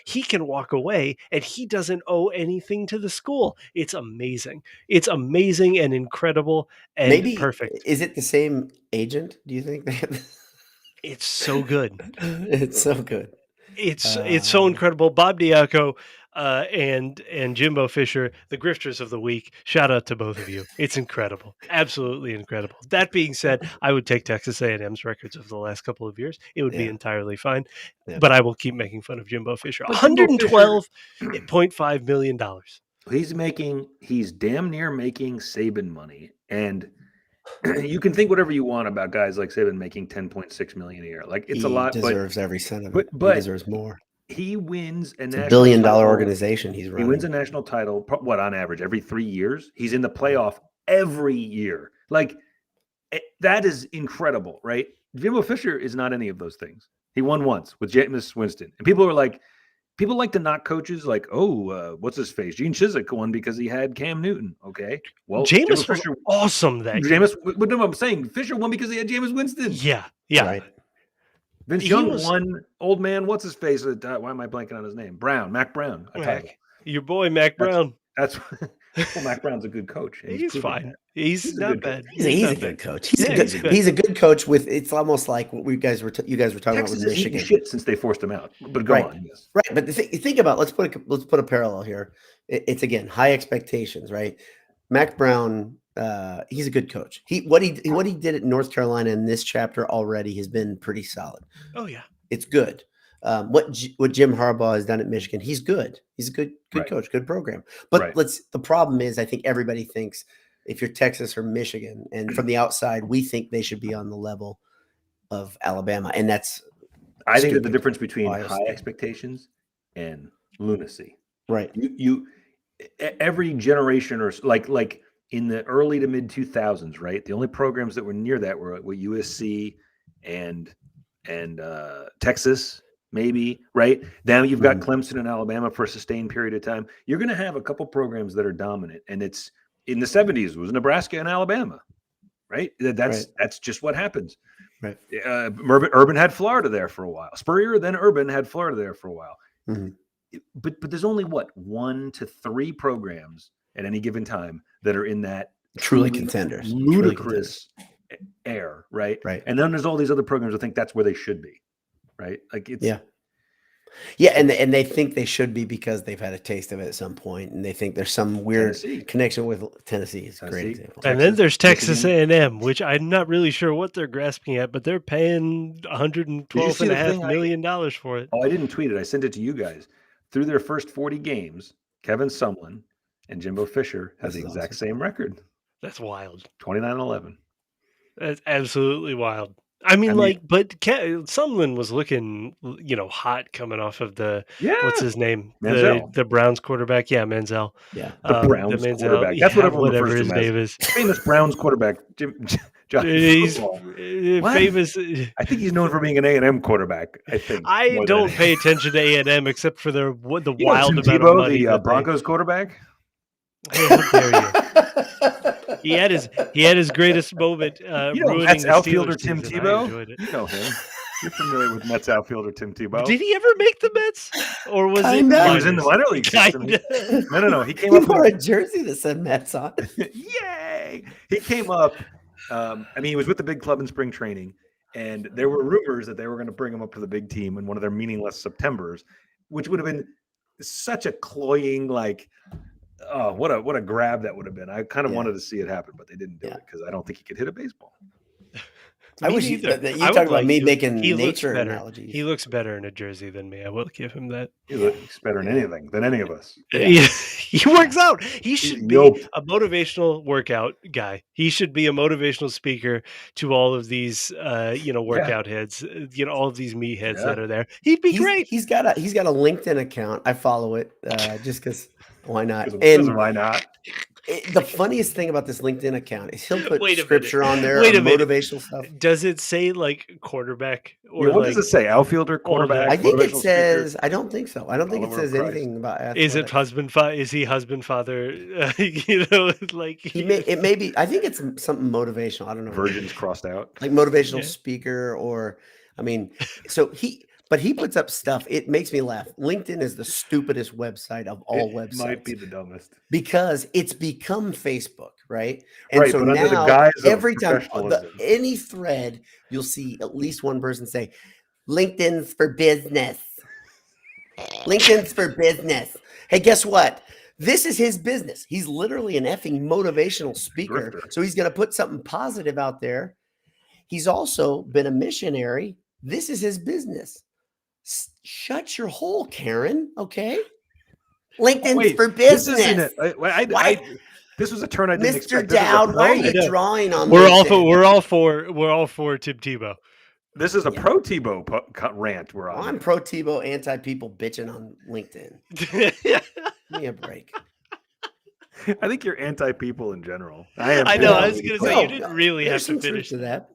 he can walk away and he doesn't owe anything to the school. It's amazing. It's amazing and incredible and Maybe perfect. is it the same agent? Do you think? It's so good. It's so good. It's so incredible. Bob Diaco and Jimbo Fisher, the grifters of the week. Shout out to both of you. It's incredible, absolutely incredible. That being said, I would take Texas A&M's records of the last couple of years. It would be Yeah. entirely fine, Yeah. but I will keep making fun of Jimbo Fisher. But Jimbo Fisher- $112.5 million. He's damn near making Saban money, and you can think whatever you want about guys like Saban making $10.6 million a year. Like it's He a lot, deserves every cent of but- it. but- he deserves more. he wins a It's national $1 billion title. organization he's He running. wins a national title, what, on average, every 3 years? He's in the playoff every year. Like, that is incredible, right? Jimbo Fisher is not any of those things. He won once with Jameis Winston. And people like to knock coaches like, what's his face? Gene Chizik won because he had Cam Newton. Okay. Well, Jameis was awesome that year. But no, I'm saying Fisher won because he had Jameis Winston. Yeah. Right. Vince Young won old man, what's his face? Why am I blanking on his name? Mac Brown. Your boy, Mac Brown. Well, Mac Brown's a good coach. He's fine. He's not bad. He's a good coach. He's a good coach. With it's almost like what you guys were talking about with Michigan. Shit since they forced him out. But go on. Yes. Right. But think about let's put a parallel here. It's again high expectations, right? Mac Brown, he's a good coach. What he did at North Carolina in this chapter already has been pretty solid. Oh yeah, it's good. What Jim Harbaugh has done at Michigan, he's good. He's a good coach, good program. But the problem is, I think everybody thinks if you're Texas or Michigan, and from the outside, we think they should be on the level of Alabama, and that's. I think that the difference between high expectations and lunacy. Right. You every generation or like in the early to mid 2000s, right? The only programs that were near that were USC and Texas. Maybe, right? Now you've got Clemson and Alabama for a sustained period of time. You're going to have a couple programs that are dominant. And it's in the 70s, it was Nebraska and Alabama, right? That's just what happens. Right. Urban had Florida there for a while. Spurrier, then Urban had Florida there for a while. Mm-hmm. But there's only 1 to 3 programs at any given time that are in that truly contenders, ludicrous air, right? Right. And then there's all these other programs that think that's where they should be. Right. Like it's and they think they should be because they've had a taste of it at some point, and they think there's some weird connection with Tennessee. Is a great example. And then there's Texas A&M, which I'm not really sure what they're grasping at, but they're paying $112.5 million for it. Oh, I didn't tweet it. I sent it to you guys. Through their first 40 games, Kevin Sumlin and Jimbo Fisher has the exact same record. That's wild. 29-11. That's absolutely wild. I mean, but Sumlin was looking, hot coming off of what's his name? The Browns quarterback. Yeah, Manziel. Yeah. The Browns quarterback. That's what everyone refers to his name is. Famous Browns quarterback. He's famous. I think he's known for being an A&M quarterback. I think. I don't pay attention to A&M except for the wild amount Tim of money. The Broncos quarterback. How dare you? He had his greatest moment. Mets outfielder Tim Tebow. You know him. You're familiar with Mets outfielder Tim Tebow. Did he ever make the Mets, or was he was in the minor league system? No. He came up wore a jersey that said Mets on. Yay! He came up. He was with the big club in spring training, and there were rumors that they were going to bring him up to the big team in one of their meaningless Septembers, which would have been such a cloying Oh, what a grab that would have been. I kind of wanted to see it happen, but they didn't do it because I don't think he could hit a baseball. I Me wish you neither. you I talk would about like me to. making He looks nature better. analogies. He looks better in a jersey than me. I will give him that. He looks better than anything than any of us. Yeah. Yeah, he works out. He should be Yoked. a motivational workout guy. He should be a motivational speaker to all of these, workout heads. All of these meatheads Yeah. that are there. He'd be great. He's got a LinkedIn account. I follow it just because why not? Because And why not? the funniest thing about this LinkedIn account is he'll put Wait a scripture on there, Wait or a minute. motivational stuff. Does it say like quarterback or Yeah, what like does it say? Outfielder, quarterback, I think it motivational says. speaker? I don't think so. I don't think it Follower of says Christ. anything about is it athletics. husband is he husband father? Like It may be. I think it's something motivational. I don't know. Virgins crossed out. Like motivational Yeah. speaker, or I mean, but he puts up stuff. It makes me laugh. LinkedIn is the stupidest website of all It websites. might be the dumbest. Because it's become Facebook, right? And Right, so but under the now guise of every time professionalism. any thread, you'll see at least one person say, LinkedIn's for business. LinkedIn's for business. Hey, guess what? This is his business. He's literally an effing motivational speaker. Grifter. So he's going to put something positive out there. He's also been a missionary. This is his business. Shut your hole, Karen. Okay. LinkedIn's Wait, for this business. isn't it. This was a turn I didn't Mr. expect. This is a Dowd, why are pro- you know. drawing on we're LinkedIn? all for Tim Tebow. This is a Yeah. pro Tebow rant we're on. Well, I'm pro Tebow, anti people bitching on LinkedIn. Give me a break. I think you're anti people in general. I am. I know. I No, was going to no, say you didn't really there's have to some truth finish to that.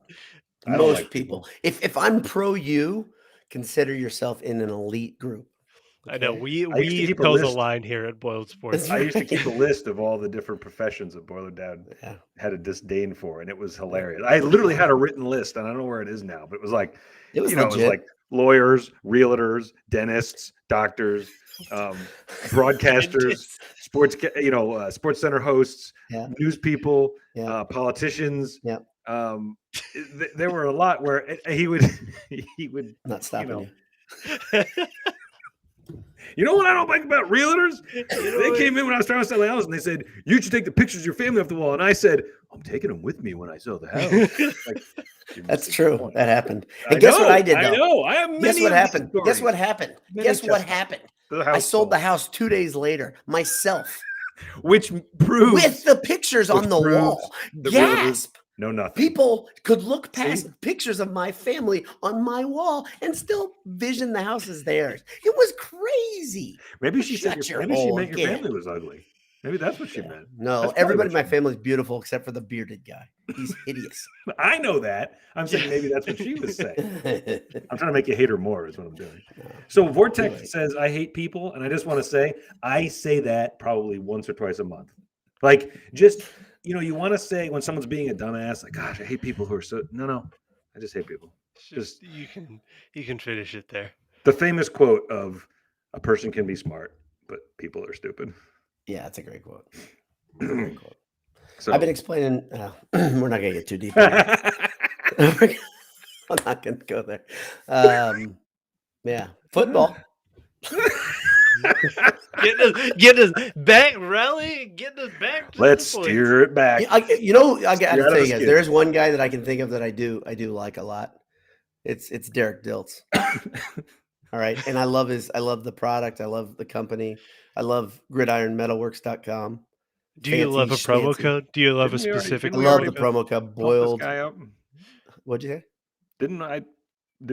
I don't Most like people. If I'm pro you, consider yourself in an elite group. I know okay? we I used to keep a toe the list. line here at Boiled Sports. That's I used to keep a right. list of all the different professions that Boiler Dad Yeah. had a disdain for, and it was hilarious. I literally had a written list, and I don't know where it is now, but it was like, It was it was legit. like lawyers, realtors, dentists, doctors, broadcasters, sports center hosts, Yeah. news people, Yeah. politicians. Yeah. There were a lot where he would Not stopping you. You know what I don't like about realtors? know They what? came in when I was trying to sell the house, and they said, "You should take the pictures of your family off the wall." And I said, "I'm taking them with me when I sell the house." Like, That's true. That happened. I And guess what know, I did, though? I know. I have many. Guess what of these happened? Guess stories. what happened? Many Guess what chestnuts. happened? The I house sold the sold. house 2 days later myself Which proves with the pictures on the wall. the realtors Gasp! know nothing. People could look past See? pictures of my family on my wall and still vision the house as theirs. It was crazy. Maybe she said. Shut your Maybe she hole meant your again. family was ugly. Maybe that's what she Yeah. meant. No, That's probably everybody in what my she family is beautiful except for the bearded guy. He's hideous. meant. I know that. I'm saying maybe that's what she was saying. I'm trying to make you hate her more, is what I'm doing. No. So Vortex Anyway. says, I hate people. And I just want to say, I say that probably once or twice a month. Like, just, you want to say when someone's being a dumbass, like, gosh, I hate people who are so. No. I just hate people. Just you can finish it there. the famous quote of a person can be smart, but people are stupid. Yeah, that's a great quote. That's a great quote. So I've been explaining. We're not going to get too deep. In that. I'm not going to go there. Yeah, football. Get us back, rally, get us back. To Let's the points. steer it back. I got to Steer out tell of you the guys. skin. There's one guy that I can think of that I do like a lot. It's Derek Diltz. All right, and I love the product. I love the company. I love gridironmetalworks.com. Do you love a promo schmancy. code? Do you love a Didn't we already- specific? I didn't we love already the promo code Pump boiled. this guy up? What'd you say? Didn't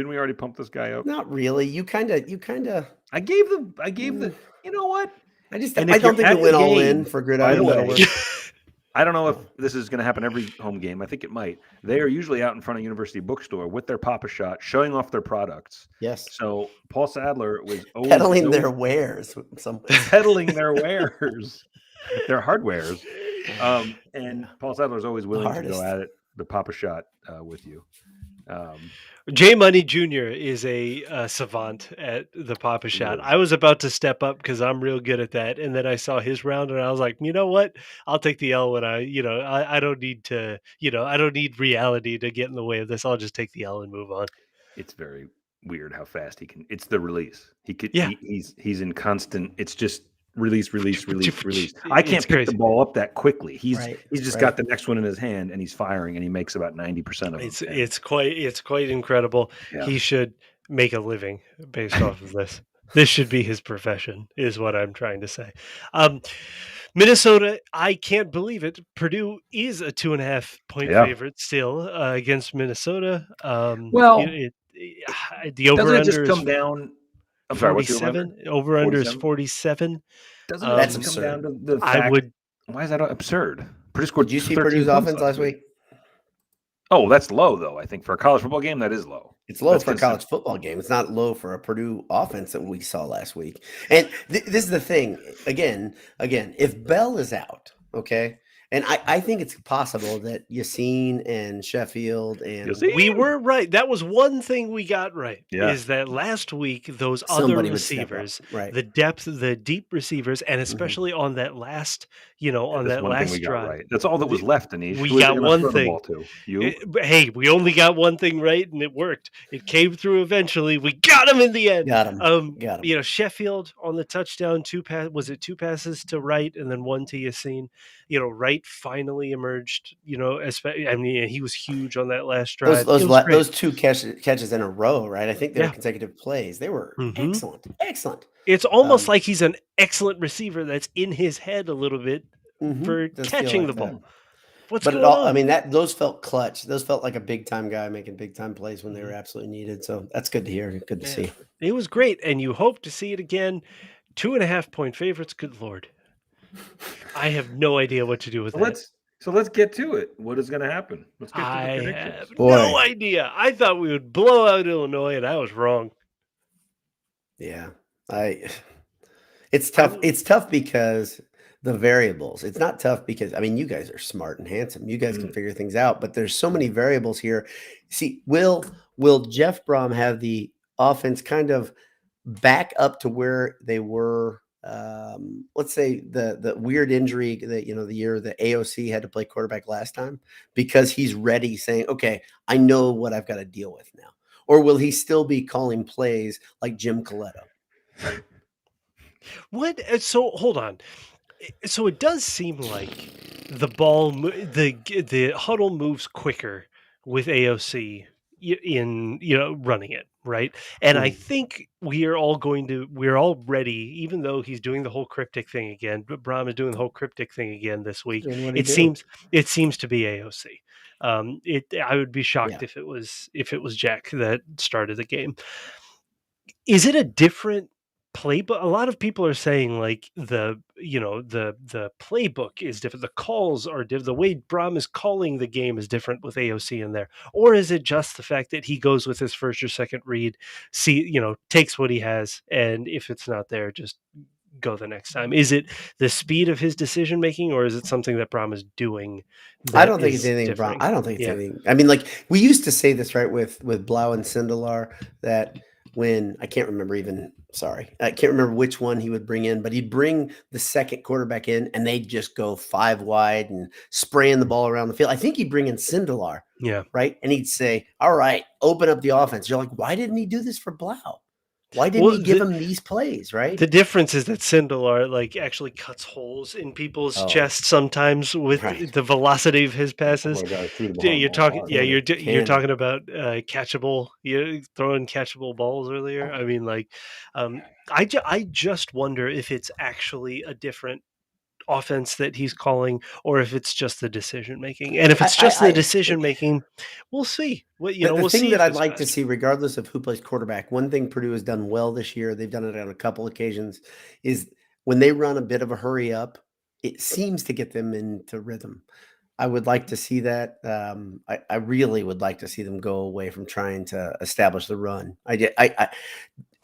we already pump this guy up? Not really. You kind of. I gave the. You know what? I just. And I if don't you're think at you went the all game, in for by Gridiron the way, Metalworks. I don't know if this is going to happen every home game. I think it might. They are usually out in front of University Bookstore with their Papa Shot, showing off their products. Yes. So Paul Sadler was always Peddling their wares. peddling their wares, their hardwares. And Paul Sadler is always willing to go at it, the Papa Shot with you. J Money Jr. is a savant at the Papa Shot. I was about to step up because I'm real good at that, and then I saw his round, and I was like, you know what? I'll take the L when I don't need to, I don't need reality to get in the way of this. I'll just take the L and move on. It's very weird how fast he can. It's the release. He could. Yeah. He's in constant. It's just release. I It's can't pick the crazy. ball up that quickly. He's Right, just right. got the next one in his hand and he's firing and he makes about 90% of them. It's quite incredible. Yeah. He should make a living based off of this. This should be his profession, is what I'm trying to say. Minnesota, I can't believe it. Purdue is a 2.5-point Yeah. favorite still against Minnesota. Well, The over doesn't it just under is come down? I'm sorry, what's the over? 47. Over under is 47? 47. Doesn't it That's just come absurd. down to the I fact? would. Why is that absurd? Purdue scored Did you see 13 Purdue's points offense last week? Oh, that's low though. I think for a college football game, that is low. It's low That's for a college football game. It's not low for a Purdue offense that we saw last week. And this is the thing. Again, if Bell is out, okay, and I think it's possible that Yassine and Sheffield and Yassine? We were right. That was one thing we got right. Yeah. Is that last week those somebody other would step up. receivers, Right. the depth, the deep receivers, and especially on that last, on That's that one thing last we got drive. right. That's all that was left, Anish. We Who is it got gonna one throw the thing. ball to? You? Hey, we only got one thing right, and it worked. It came through eventually. We got him in the end. Got him. Got him. Sheffield on the touchdown, two passes to Wright and then one to Yassine. Wright finally emerged. He was huge on that last drive. Those two catches in a row, right? I think they were consecutive plays. They were excellent. It's almost like he's an excellent receiver that's in his head a little bit for catching the ball. What's going on? I mean, those felt clutch. Those felt like a big time guy making big time plays when they were absolutely needed. So that's good to hear. Good to see. It was great, and you hope to see it again. 2.5-point favorites. Good Lord, I have no idea what to do with that. So let's get to it. What is going to happen? Let's get to the predictions. Have no idea. I thought we would blow out Illinois, and I was wrong. Yeah, it's tough. It's tough because the variables. It's not tough because you guys are smart and handsome. You guys can figure things out, but there's so many variables here. See, will Jeff Brom have the offense kind of back up to where they were? Let's say the weird injury that the year the AOC had to play quarterback last time, because he's ready, saying, "Okay, I know what I've got to deal with now." Or will he still be calling plays like Jim Coletto? What? So hold on. So it does seem like the ball, the huddle moves quicker with AOC in running it, right? And I think we're all ready, even though he's doing the whole cryptic thing again. But Brom is doing the whole cryptic thing again this week. It seems to be AOC. I would be shocked if it was Jack that started the game. Is it a different playbook? A lot of people are saying like the playbook is different. The calls are different. The way Brom is calling the game is different with AOC in there. Or is it just the fact that he goes with his first or second read, takes what he has, and if it's not there, just go the next time? Is it the speed of his decision making, or is it something that Brom is doing? I don't think it's anything Brom. I don't think it's anything. Like we used to say this, right, with Blau and Sindelar, that when I can't remember which one he would bring in, but he'd bring the second quarterback in and they'd just go 5 wide and spraying the ball around the field. I think he'd bring in Sindelar. Yeah. Right. And he'd say, "All right, open up the offense." You're like, why didn't he do this for Blau? Why didn't he give him these plays, right? The difference is that Sindelar actually cuts holes in people's chests sometimes with the velocity of his passes. You're talking about catchable. You're throwing catchable balls earlier. I just wonder if it's actually a different offense that he's calling, or if it's just the decision making. And if it's just the decision making, we'll see. The thing that I'd like to see, regardless of who plays quarterback, one thing Purdue has done well this year, they've done it on a couple occasions, is when they run a bit of a hurry up, it seems to get them into rhythm. I would like to see that. I really would like to see them go away from trying to establish the run.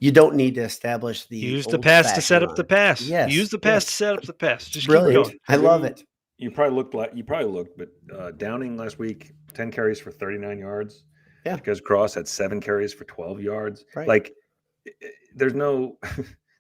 You don't need to establish the use the pass to set up the pass. Yes, use the pass to set up the pass. Just brilliant. Keep going. I love it. You probably looked, but Downing last week, 10 carries for 39 yards. Yeah. Because Cross had 7 carries for 12 yards. Right. Like, there's no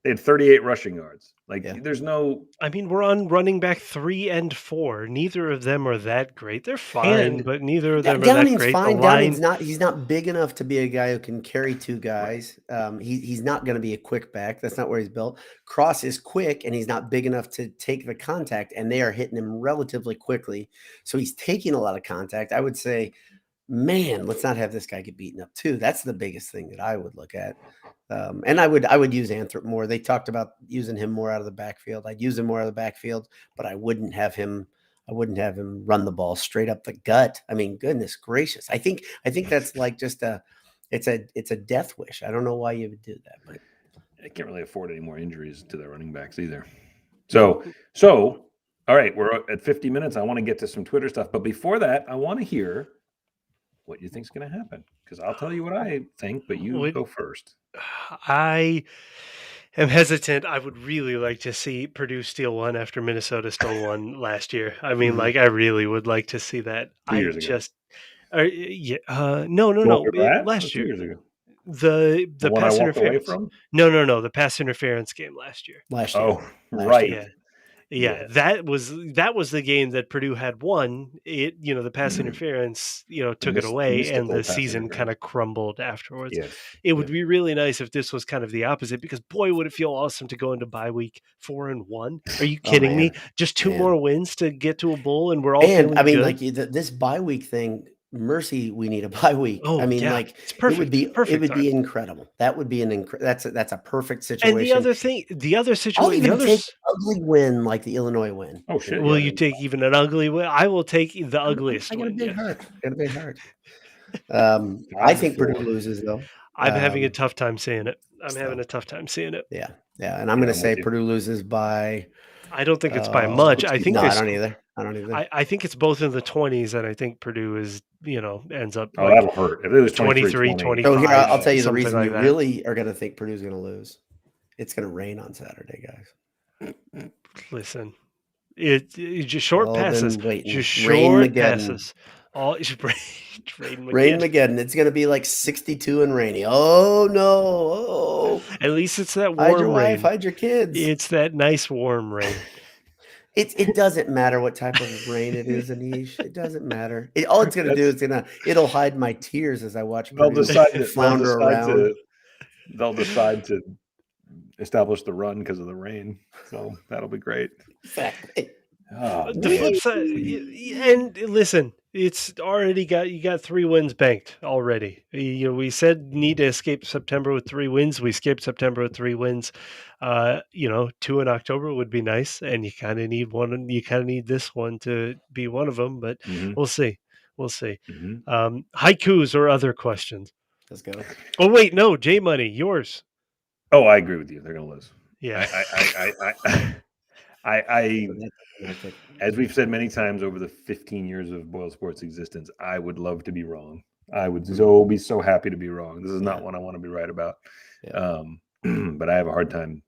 They had 38 rushing yards. Like, Yeah. there's no. I mean, we're on running back 3 and 4. Neither of them are that great. They're fine, And but neither of them are that Downing's great. fine. The Downing's line, he's not big enough to be a guy who can carry two guys. He's not going to be a quick back. That's not where he's built. Cross is quick, and he's not big enough to take the contact, and they are hitting him relatively quickly. So he's taking a lot of contact. I would say, man, let's not have this guy get beaten up too. That's the biggest thing that I would look at. And I would use Anthrop more. They talked about using him more out of the backfield. I'd use him more out of the backfield, but I wouldn't have him run the ball straight up the gut. I mean, goodness gracious. I think that's like just it's a death wish. I don't know why you would do that, but They can't really afford any more injuries to their running backs either. So all right, we're at 50 minutes. I want to get to some Twitter stuff, but before that, I want to hear what you think is going to happen, because I'll tell you what I think, but you go first. I am hesitant. I would really like to see Purdue steal one after Minnesota stole one last year. I mean, like, I really would like to see that. 2 years ago. No. Last 2 year. years ago. The one pass I walked away interference. from? No, the pass interference game last year. last year. Oh, right. Yeah. Yeah. That was the game that Purdue had won. It, the pass interference, took it away, and the season kind of crumbled afterwards. Yes. It would be really nice if this was kind of the opposite, because boy, would it feel awesome to go into bye week 4-1. Are you kidding me? Just two more wins to get to a bowl, and we're all feeling I mean, good? like this bye week thing. Mercy, we need a bye week. Oh, I mean, yeah, like it's perfect. It would be perfect. It would be incredible. That would be that's a perfect situation. And the other situation, I'll even take an ugly win like the Illinois win. Oh shit! Will you take even an ugly win? I will take the ugliest I got a win. big Yes. heart. Got a big heart. I think Purdue loses though. I'm having a tough time seeing it. Having a tough time seeing it. Yeah, and I'm going to say Purdue loses by. I don't think it's by much. I think no, I don't either. I think it's both in the 20s, and I think Purdue is, ends up. Oh, that'll hurt. If it was 23, 25. So here, I'll tell you the reason like you that. really are going to think Purdue's going to lose. It's going to rain on Saturday, guys. Listen, it just short passes. Just Rain short passes. All Rain Mageddon. It's going to be like 62 and rainy. Oh no! Oh, at least it's that warm hide your rain. wife, hide your kids. It's that nice warm rain. It doesn't matter what type of rain it is, Anish. It doesn't matter. All it's going to do is it'll hide my tears as I watch Purdue flounder around. They'll decide to establish the run because of the rain. So that'll be great. Exactly. Oh, the flip side, and listen, it's already you got 3 wins banked already. We said need to escape September with 3 wins. We escaped September with 3 wins. 2 in October would be nice, and you kind of need one. You kind of need this one to be one of them, but we'll see. Haikus or other questions. Let's go. Oh wait, no, J Money, yours. Oh, I agree with you. They're gonna lose. Yeah. I as we've said many times over the 15 years of Boyle Sports existence, I would love to be wrong. I would be so happy to be wrong. This is not one I want to be right about. Yeah. But I have a hard time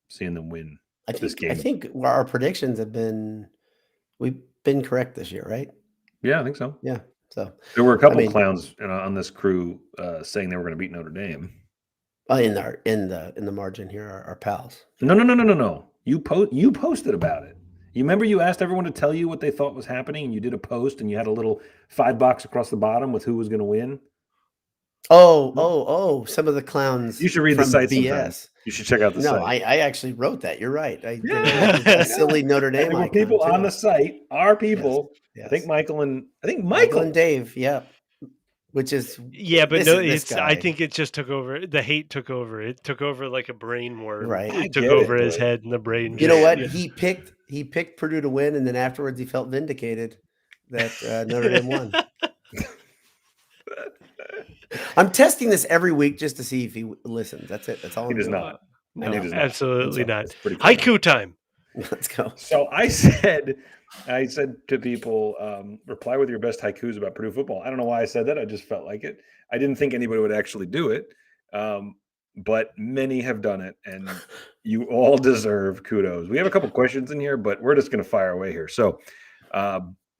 seeing them win this game. I think our predictions we've been correct this year, right? Yeah, I think so. Yeah. So there were a couple of clowns on this crew saying they were going to beat Notre Dame. In the margin here, our pals. No. You posted about it. You remember you asked everyone to tell you what they thought was happening, and you did a post, and you had a little 5 box across the bottom with who was going to win. Oh! Some of the clowns. You should read the site. BS. You should check out the site. No, I actually wrote that. You're right. I did a silly Notre Dame. There were people on the site. Our people. Yes. I think Michael and Dave. Yeah. Which is but no, I think it just took over. The hate took over. It took over like a brain worm. Right. It took over his head, and the brain. You know what? He picked Purdue to win, and then afterwards he felt vindicated that Notre Dame won. I'm testing this every week just to see if he listens. That's it. That's all. He does not. No, absolutely not. Haiku cool. Time. Let's go. So I said to people, reply with your best haikus about Purdue football. I don't know why I said that. I just felt like it. I didn't think anybody would actually do it. But many have done it, and you all deserve kudos. We have a couple questions in here, but we're just going to fire away here. So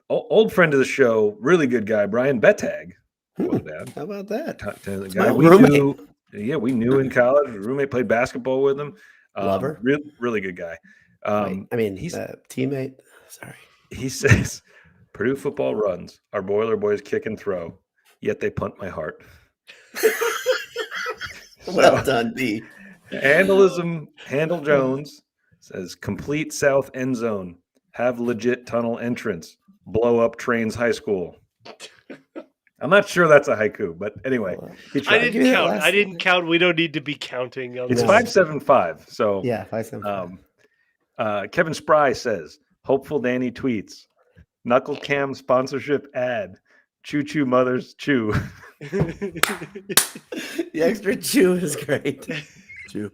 old friend of the show, really good guy, Brian Bettag. How about that? Guy we knew in college. A roommate played basketball with him. Lover? Really good guy. Wait, I mean, he's teammate. Sorry. he says, Purdue football runs. Our Boiler boys kick and throw, yet they punt my heart. Well done, B. Handle Jones says, complete south end zone, have legit tunnel entrance, blow up Trains High School. I'm not sure that's a haiku, but anyway, he I tried. Give me didn't that count. last I didn't thing. count. We don't need to be counting. On It's No. 575. So Yeah, 575. Kevin Spry says, hopeful Danny tweets, Knuckle Cam sponsorship ad, Choo Choo Mothers Chew. The extra chew is great. Chew.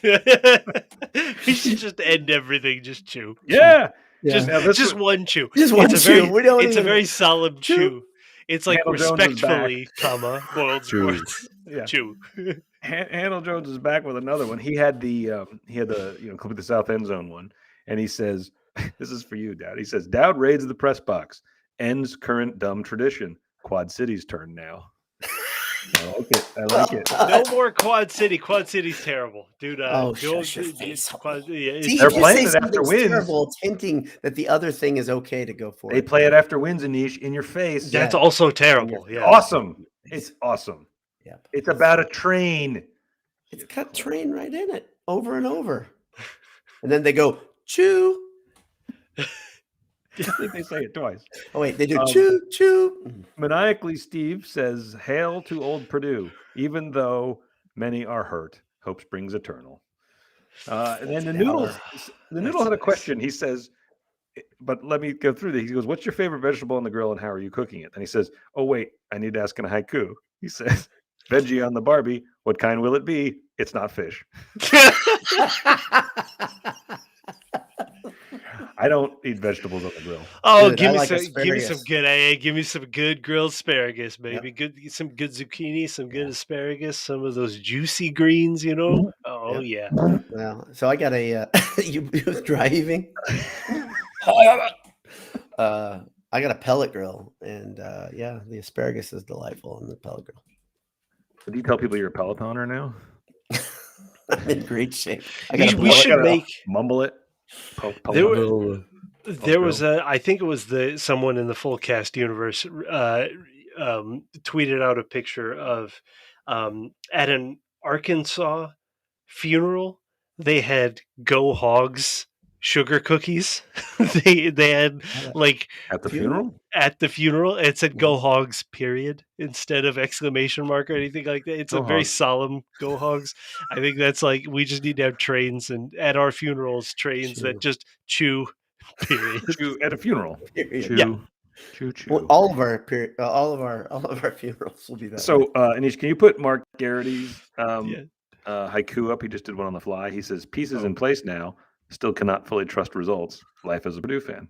We should just end everything. Just chew. Yeah. Yeah. Just one chew. Just one It's a chew. very, We don't it's a even- very solemn chew. It's like Handle Jones is back. respectfully, comma, boiled Chew. sports. Yeah. Chew. Handle Jones is back with another one. He had the complete the South End Zone one, and he says, "This is for you, Dowd." He says, "Dowd raids the press box, ends current dumb tradition. Quad City's turn now." I like it. I like it. No more Quad City. Quad City's terrible, dude. Shush your face. It's See, They're if you playing say it after something's wins. terrible, it's hinting that the other thing is okay to go for. They play it after wins, Anish, in your face. That's also terrible. Yeah. Yeah. Awesome. It's awesome. Yeah. It's about a train. It's got train right in it over and over. And then they go, chew. I think they say it twice. Oh, wait, they do chew, chew. Maniacally Steve says, "Hail to old Purdue, even though many are hurt. Hope springs eternal." And then the noodle had a question. He says, but let me go through this. He goes, "What's your favorite vegetable on the grill and how are you cooking it?" And he says, "Oh, wait, I need to ask in a haiku." He says, "Veggie on the Barbie. What kind will it be? It's not fish." I don't eat vegetables on the grill. Oh, Dude, give I me like some, give me some asparagus. good give me some good grilled asparagus, baby. Some good zucchini, some good asparagus, some of those juicy greens, you know. Oh yeah. Well, so I got a you dry heaving. I got a pellet grill, and yeah, the asparagus is delightful in the pellet grill. So do you tell people you're a Pelotoner now? I'm in great shape. We should make. Mumble it. There was I think it was someone in the Full Cast universe tweeted out a picture of at an Arkansas funeral. They had Go Hogs sugar cookies. they had like at the funeral. At the funeral, it said "Go Hogs" period instead of exclamation mark or anything like that. It's Go a very Hogs. solemn "Go Hogs." I think that's like we just need to have trains and at our funerals trains that just chew. Period. Chew at a funeral. Period. Chew. Yeah. Chew. Chew. Well, all of our funerals will be that. So, Anish, can you put Mark Garrity's Yeah. haiku up? He just did one on the fly. He says, "Pieces in place now. Still cannot fully trust results. Life as a Purdue fan."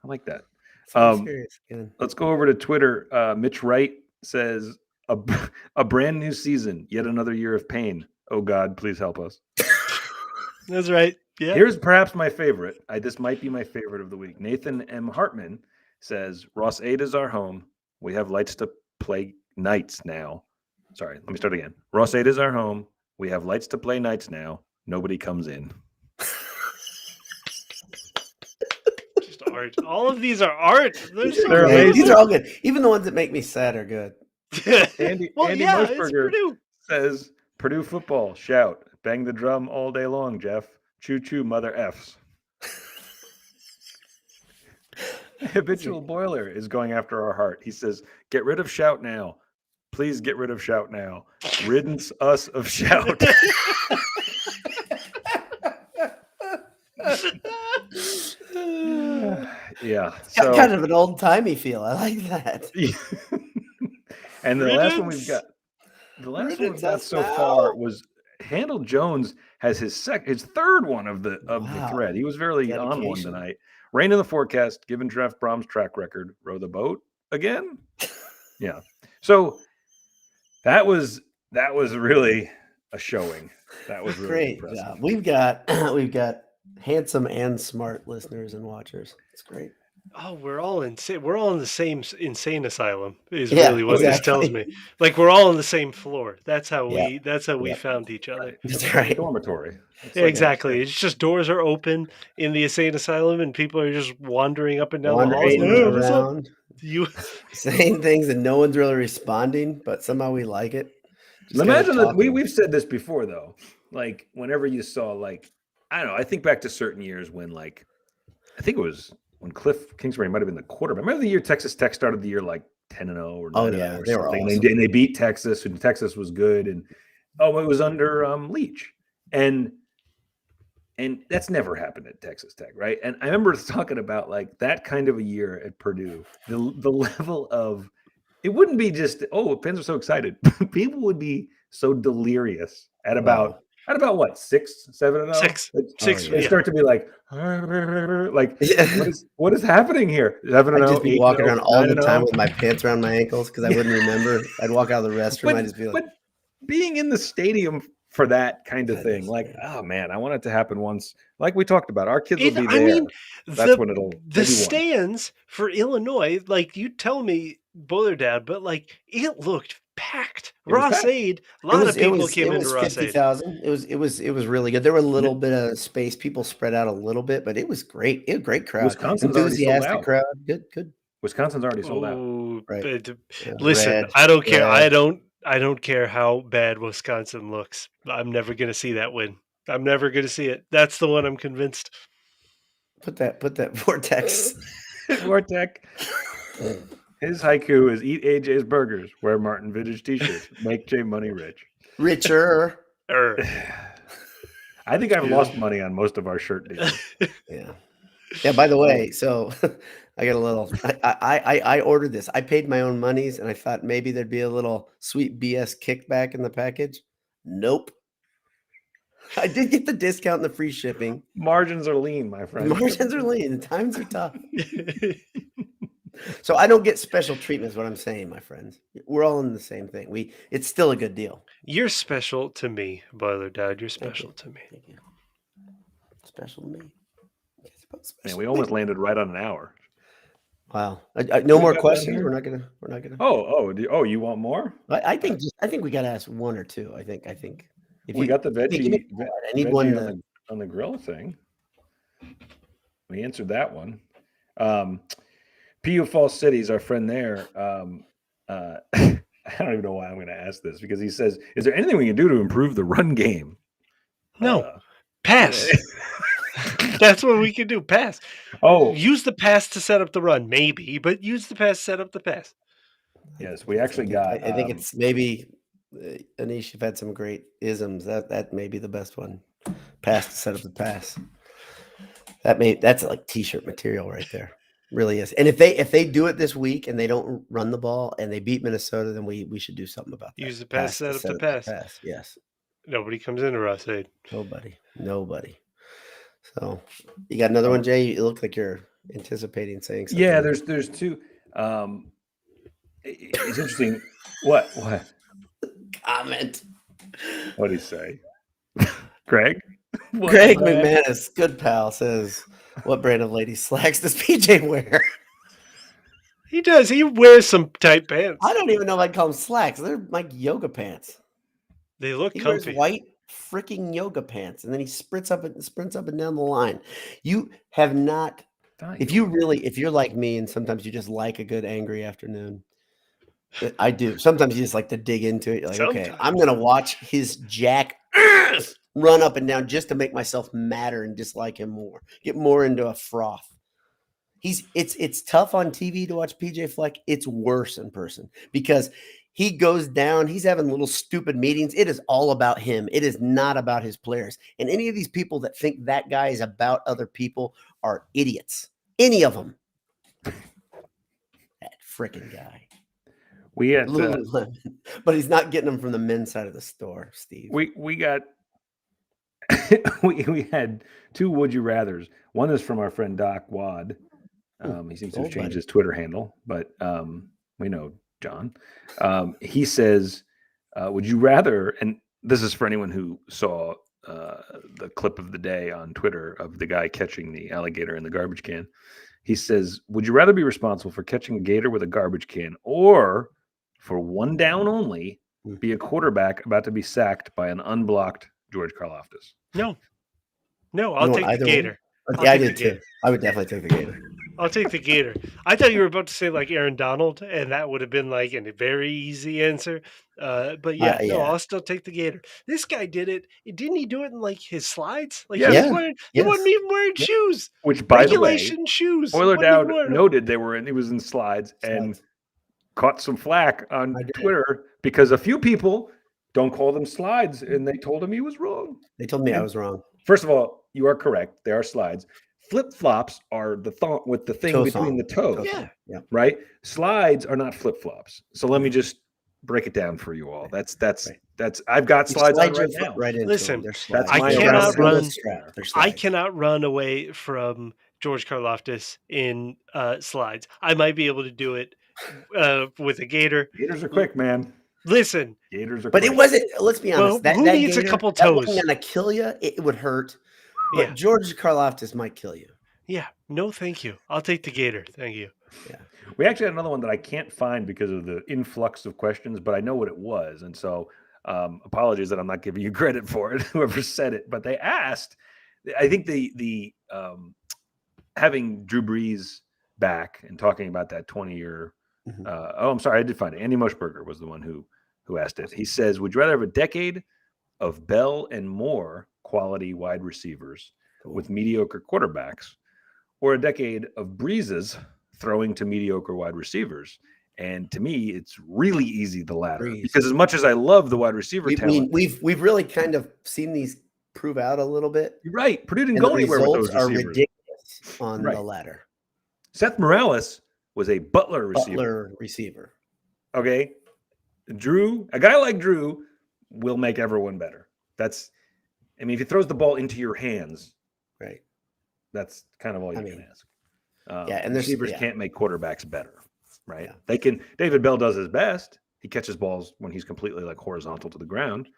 I like that. Serious again. Let's go over to Twitter. Mitch Wright says, a brand new season, yet another year of pain. Oh God, please help us. That's right. Yeah. Here's perhaps my favorite. This might be my favorite of the week. Nathan M. Hartman says, Ross 8 is our home. We have lights to play nights now. Sorry, let me start again. Ross 8 is our home. We have lights to play nights now. Nobody comes in. Just art. All of these are art. They're so They're good. amazing. These are all good. Even the ones that make me sad are good. Andy It's Moschberger Purdue. says, Purdue football, shout, bang the drum all day long, Jeff. Choo choo, mother F's. Habitual Boiler is going after our heart. He says, get rid of shout now. Please get rid of shout now. Riddance us of shout. Yeah. So, Kind of an old timey feel. I like that. and the last one we've got, so far was Handle Jones has his third one of the thread. He was very on one tonight. Rain in the forecast, given Jeff Brom's track record, row the boat again. Yeah. So that was really a showing. That was really Great impressive. job. We've got handsome and smart listeners and watchers. It's great. Oh, we're all insane. We're all in the same insane asylum. Is Yeah, really what this tells exactly. me. Like we're all on the same floor. That's how Yeah. we. That's how we Yep. found each other. Right. That's It's like a right. dormitory. It's Yeah, like exactly. It's just doors are open in the insane asylum, and people are just wandering up and down the halls. Wandering Hey, what's up? around, You saying things, and no one's really responding, but somehow we like it. Just kind of imagine that talking. we've said this before though. Like whenever you saw like I don't know, I think back to certain years when like I think it was when Cliff Kingsbury might have been the quarterback. Remember the year Texas Tech started the year like 10-0 or 9-0 Oh yeah, or they were something, awesome. and they beat Texas, and Texas was good, and it was under Leach, and that's never happened at Texas Tech, right? And I remember talking about like that kind of a year at Purdue, the level of it wouldn't be just fans are so excited. People would be so delirious at about what 6, 7-0. 6. They Yeah. start to be like what Yeah. is happening here? 7-0, I'd just be 8-0, walking around all the time 9-0. with my pants around my ankles because I wouldn't remember. I'd walk out of the restroom. I'd just be like, But being in the stadium for that kind of That thing, is like, great. oh man, I want it to happen once. Like we talked about, our kids will be I there. mean, That's when it'll the maybe one. stands for Illinois, like you tell me, Boiler Dad, but like it looked packed. It was Ross packed. Aid, a lot of people came into Ross 50,000. It was really good. There were a little bit of space. People spread out a little bit, but it was great. It was a great crowd. Wisconsin's already sold Enthusiastic out. crowd. Good. Wisconsin's already sold out. Oh, Right. but Yeah, listen, red, I don't care. red. I don't care how bad Wisconsin looks. I'm never going to see that win. I'm never going to see it. That's the one I'm convinced. Put that vortex. Vortec. His haiku is eat AJ's burgers, wear Martin Vintage t-shirts, make Jay money rich. Richer. I think I've lost money on most of our shirt deals. Yeah. Yeah, by the way, so I got a little I ordered this. I paid my own monies and I thought maybe there'd be a little sweet BS kickback in the package. Nope. I did get the discount and the free shipping. Margins are lean, my The friend. margins are lean. The times are tough. So I don't get special treatment is what I'm saying, my friends. We're all in the same thing. It's still a good deal. You're special to me, Boiler Dad. You're special to me. Thank you. Special to me. Man, we almost landed right on an hour. Wow. No more got questions. done We're here? not gonna. You want more? I think we gotta ask one or two. I think if We got the give me veggie, one. I need veggie one on the grill thing. We answered that one. PU Falls City's our friend there. I don't even know why I'm going to ask this because he says, "Is there anything we can do to improve the run game?" No, pass. That's what we can do. Pass. Use the pass to set up the run, maybe, but use the pass to set up the pass. Yes, we actually got. I think it's maybe Anish. You've had some great isms. That may be the best one. Pass to set up the pass. That's like t-shirt material right there. Really is. And if they do it this week and they don't run the ball and they beat Minnesota, then we should do something about that. Use the pass, set up the pass. Yes. Nobody comes into Ross Aid. Nobody. So you got another one, Jay? You look like you're anticipating saying something. Yeah, there's two. It's interesting. What? Comment. What did he say? Greg? Greg McManus, good pal, says, "What brand of lady slacks does PJ wear?" He does. He wears some tight pants. I don't even know if I'd call them slacks. They're like yoga pants. They look He comfy. wears white freaking yoga pants, and then he sprints up and down the line. You have not. If you're like me, and sometimes you just like a good angry afternoon. I do. Sometimes you just like to dig into it. You're like, okay, I'm gonna watch his jack run up and down just to make myself madder and dislike him more. Get more into a froth. It's tough on TV to watch PJ Fleck. It's worse in person because he goes down. He's having little stupid meetings. It is all about him. It is not about his players. And any of these people that think that guy is about other people are idiots. Any of them. That freaking guy. We had, but he's not getting them from the men's side of the store, Steve. We got we had two would you rathers. One is from our friend Doc Wad. He seems to have changed his Twitter handle, but we know John. He says, "Would you rather?" And this is for anyone who saw the clip of the day on Twitter of the guy catching the alligator in the garbage can. He says, "Would you rather be responsible for catching a gator with a garbage can, or for one down only, be a quarterback about to be sacked by an unblocked George Karlaftis?" No, You I'll want take the either one? gator. I'll Yeah, I take the did too. gator. I would definitely take the gator. I'll take the gator. I thought you were about to say like Aaron Donald, and that would have been like a very easy answer. But yeah, no, Yeah. I'll still take the gator. This guy did it. Didn't he do it in like his slides? Like Yes. he wasn't even wearing Yep. shoes. Which, by the way, Regulation shoes. Spoiler Wasn't even Dowd wearing them. noted he was in slides and caught some flack on I did. Twitter because a few people don't call them slides, and they told him he was wrong. They told me I was wrong. First of all, you are correct. They are slides. Flip-flops are the thong with the thing Toe between song. the toes. Yeah. Right? Slides are not flip-flops. So let me just break it down for you all. That's I've got You slides slide on your right foot now. right into Listen, them. They're That's slides. my I cannot around run. strap. They're I slides. cannot run away from George Karlaftis in slides. I might be able to do it with a gator. Gators are quick, man. Listen, Gators are But quick. it wasn't. Let's be Well, honest. That who needs a gator, couple that wasn't toes? gonna kill you. It would hurt. But Yeah. George Karlaftis might kill you. yeah, no, thank you. I'll take the gator. Thank you. We actually had another one that I can't find because of the influx of questions, but I know what it was. And so apologies that I'm not giving you credit for it, whoever said it. But they asked, I think the having Drew Brees back and talking about that 20-year. I'm sorry, I did find it. Andy Mushberger was the one who asked it. He says, "Would you rather have a decade of Bell and Moore quality wide receivers with mediocre quarterbacks, or a decade of Breezes throwing to mediocre wide receivers?" And to me, it's really easy the latter, because as much as I love the wide receiver talent, we've really kind of seen these prove out a little bit. you're right. Purdue didn't And go the anywhere with results those are receivers. ridiculous on the latter. Seth Morales was a Butler receiver. Okay. A guy like Drew will make everyone better. If he throws the ball into your hands, right, that's kind of all you can ask. And receivers can't make quarterbacks better, right? Yeah. They can. David Bell does his best. He catches balls when he's completely like horizontal to the ground.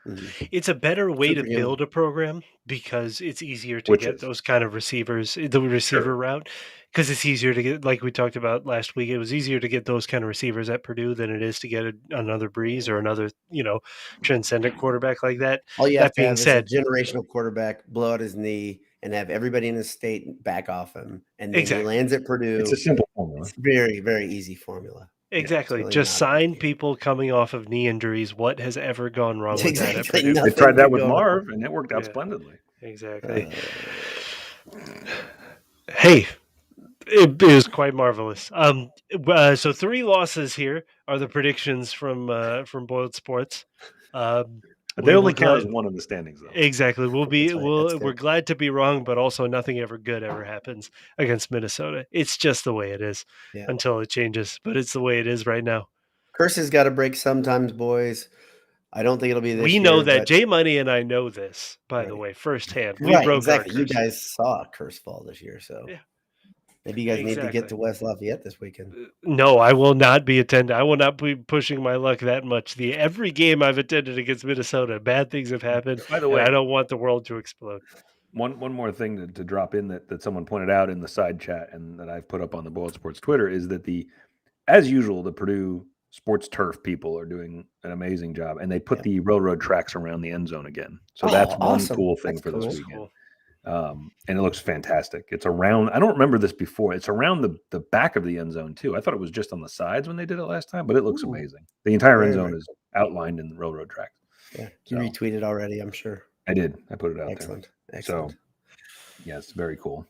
It's a better way to build a program because it's easier to get those kind of receivers, the receiver route, because it's easier to get, like we talked about last week, it was easier to get those kind of receivers at Purdue than it is to get another Breeze or another, transcendent quarterback like that. All you that have to being have said, is a generational quarterback blow out his knee and have everybody in the state back off him, and then he lands at Purdue. It's a simple formula. It's very, very easy formula. Exactly. Really just sign people coming off of knee injuries. What has ever gone wrong with that at Purdue? They tried that with Marv, and it worked out splendidly. Exactly. Hey, it was quite marvelous. So 3 losses here are the predictions from Boiled Sports. They only count as one in the standings, though. Exactly. We're glad to be wrong, but also nothing ever good ever happens against Minnesota. It's just the way it is until it changes, but it's the way it is right now. Curse has got to break sometimes, boys. I don't think it'll be this year. We know that. Jay Money and I know this, by the way, firsthand. We broke exactly. our curse. You guys saw a curse fall this year, so maybe you guys need to get to West Lafayette this weekend. No, I will not be attending. I will not be pushing my luck that much. Every game I've attended against Minnesota, bad things have happened. By the way, I don't want the world to explode. One more thing to drop in that someone pointed out in the side chat and that I've put up on the Boiled Sports Twitter is that as usual, the Purdue sports turf people are doing an amazing job, and they put the railroad tracks around the end zone again. So that's one cool thing for this weekend. Cool. And it looks fantastic. It's around, I don't remember this before. It's around the back of the end zone too. I thought it was just on the sides when they did it last time, but it looks amazing. The entire end zone is outlined in the railroad tracks. Yeah. You retweeted already, I'm sure. I did. I put it out there. So Excellent. yeah, it's very cool.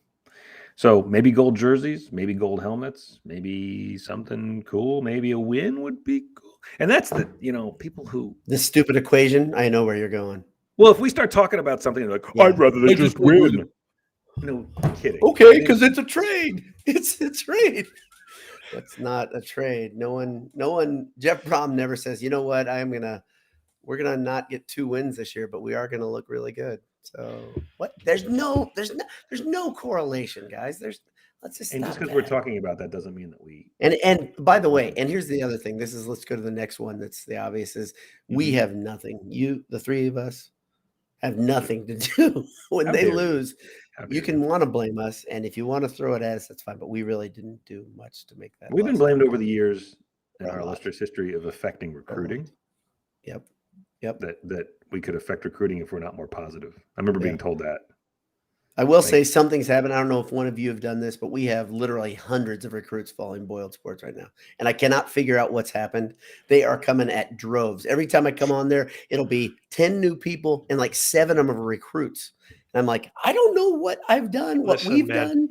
So maybe gold jerseys, maybe gold helmets, maybe something cool, maybe a win would be cool. And that's people who this stupid equation. I know where you're going. Well, if we start talking about something like, I'd rather they just win. No kidding. Okay, because it's a trade. It's a trade. It's not a trade. No one, Jeff Brom never says, you know what, we're going to not get 2 wins this year, but we are going to look really good. So what? There's no correlation, guys. Let's just just because we're talking about that doesn't mean that we. And by the way, and here's the other thing. Let's go to the next one. That's the obvious is we have nothing. The 3 of us have nothing to do when they lose. Happy You to. can want to blame us, and if you want to throw it at us, that's fine. But we really didn't do much to make that. We've been loss blamed happen. over the years in A our lot. illustrious history of affecting recruiting. Yep. That we could affect recruiting if we're not more positive. I remember being told that. I will say something's happened. I don't know if one of you have done this, but we have literally hundreds of recruits following Boiled Sports right now. And I cannot figure out what's happened. They are coming at droves. Every time I come on there, it'll be 10 new people and like 7 of them are recruits. And I'm like, I don't know what I've done, what Listen, we've man. done.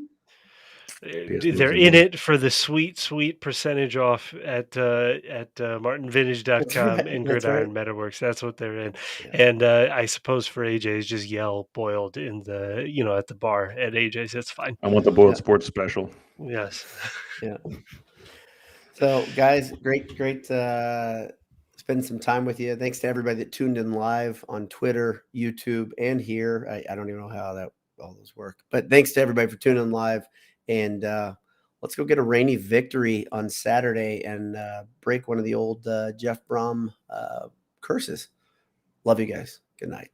They're in it for the sweet percentage off at martinvintage.com and That's Gridiron right. Metalworks. That's what they're in. Yeah. And I suppose for AJ's, just yell boiled in the, at the bar at AJ's. That's fine. I want the Boiled Sports special. Yes. Yeah. So, guys, great spend some time with you. Thanks to everybody that tuned in live on Twitter, YouTube, and here. I don't even know how all those work, but thanks to everybody for tuning in live. And let's go get a rainy victory on Saturday and break one of the old Jeff Brom curses. Love you guys. Good night.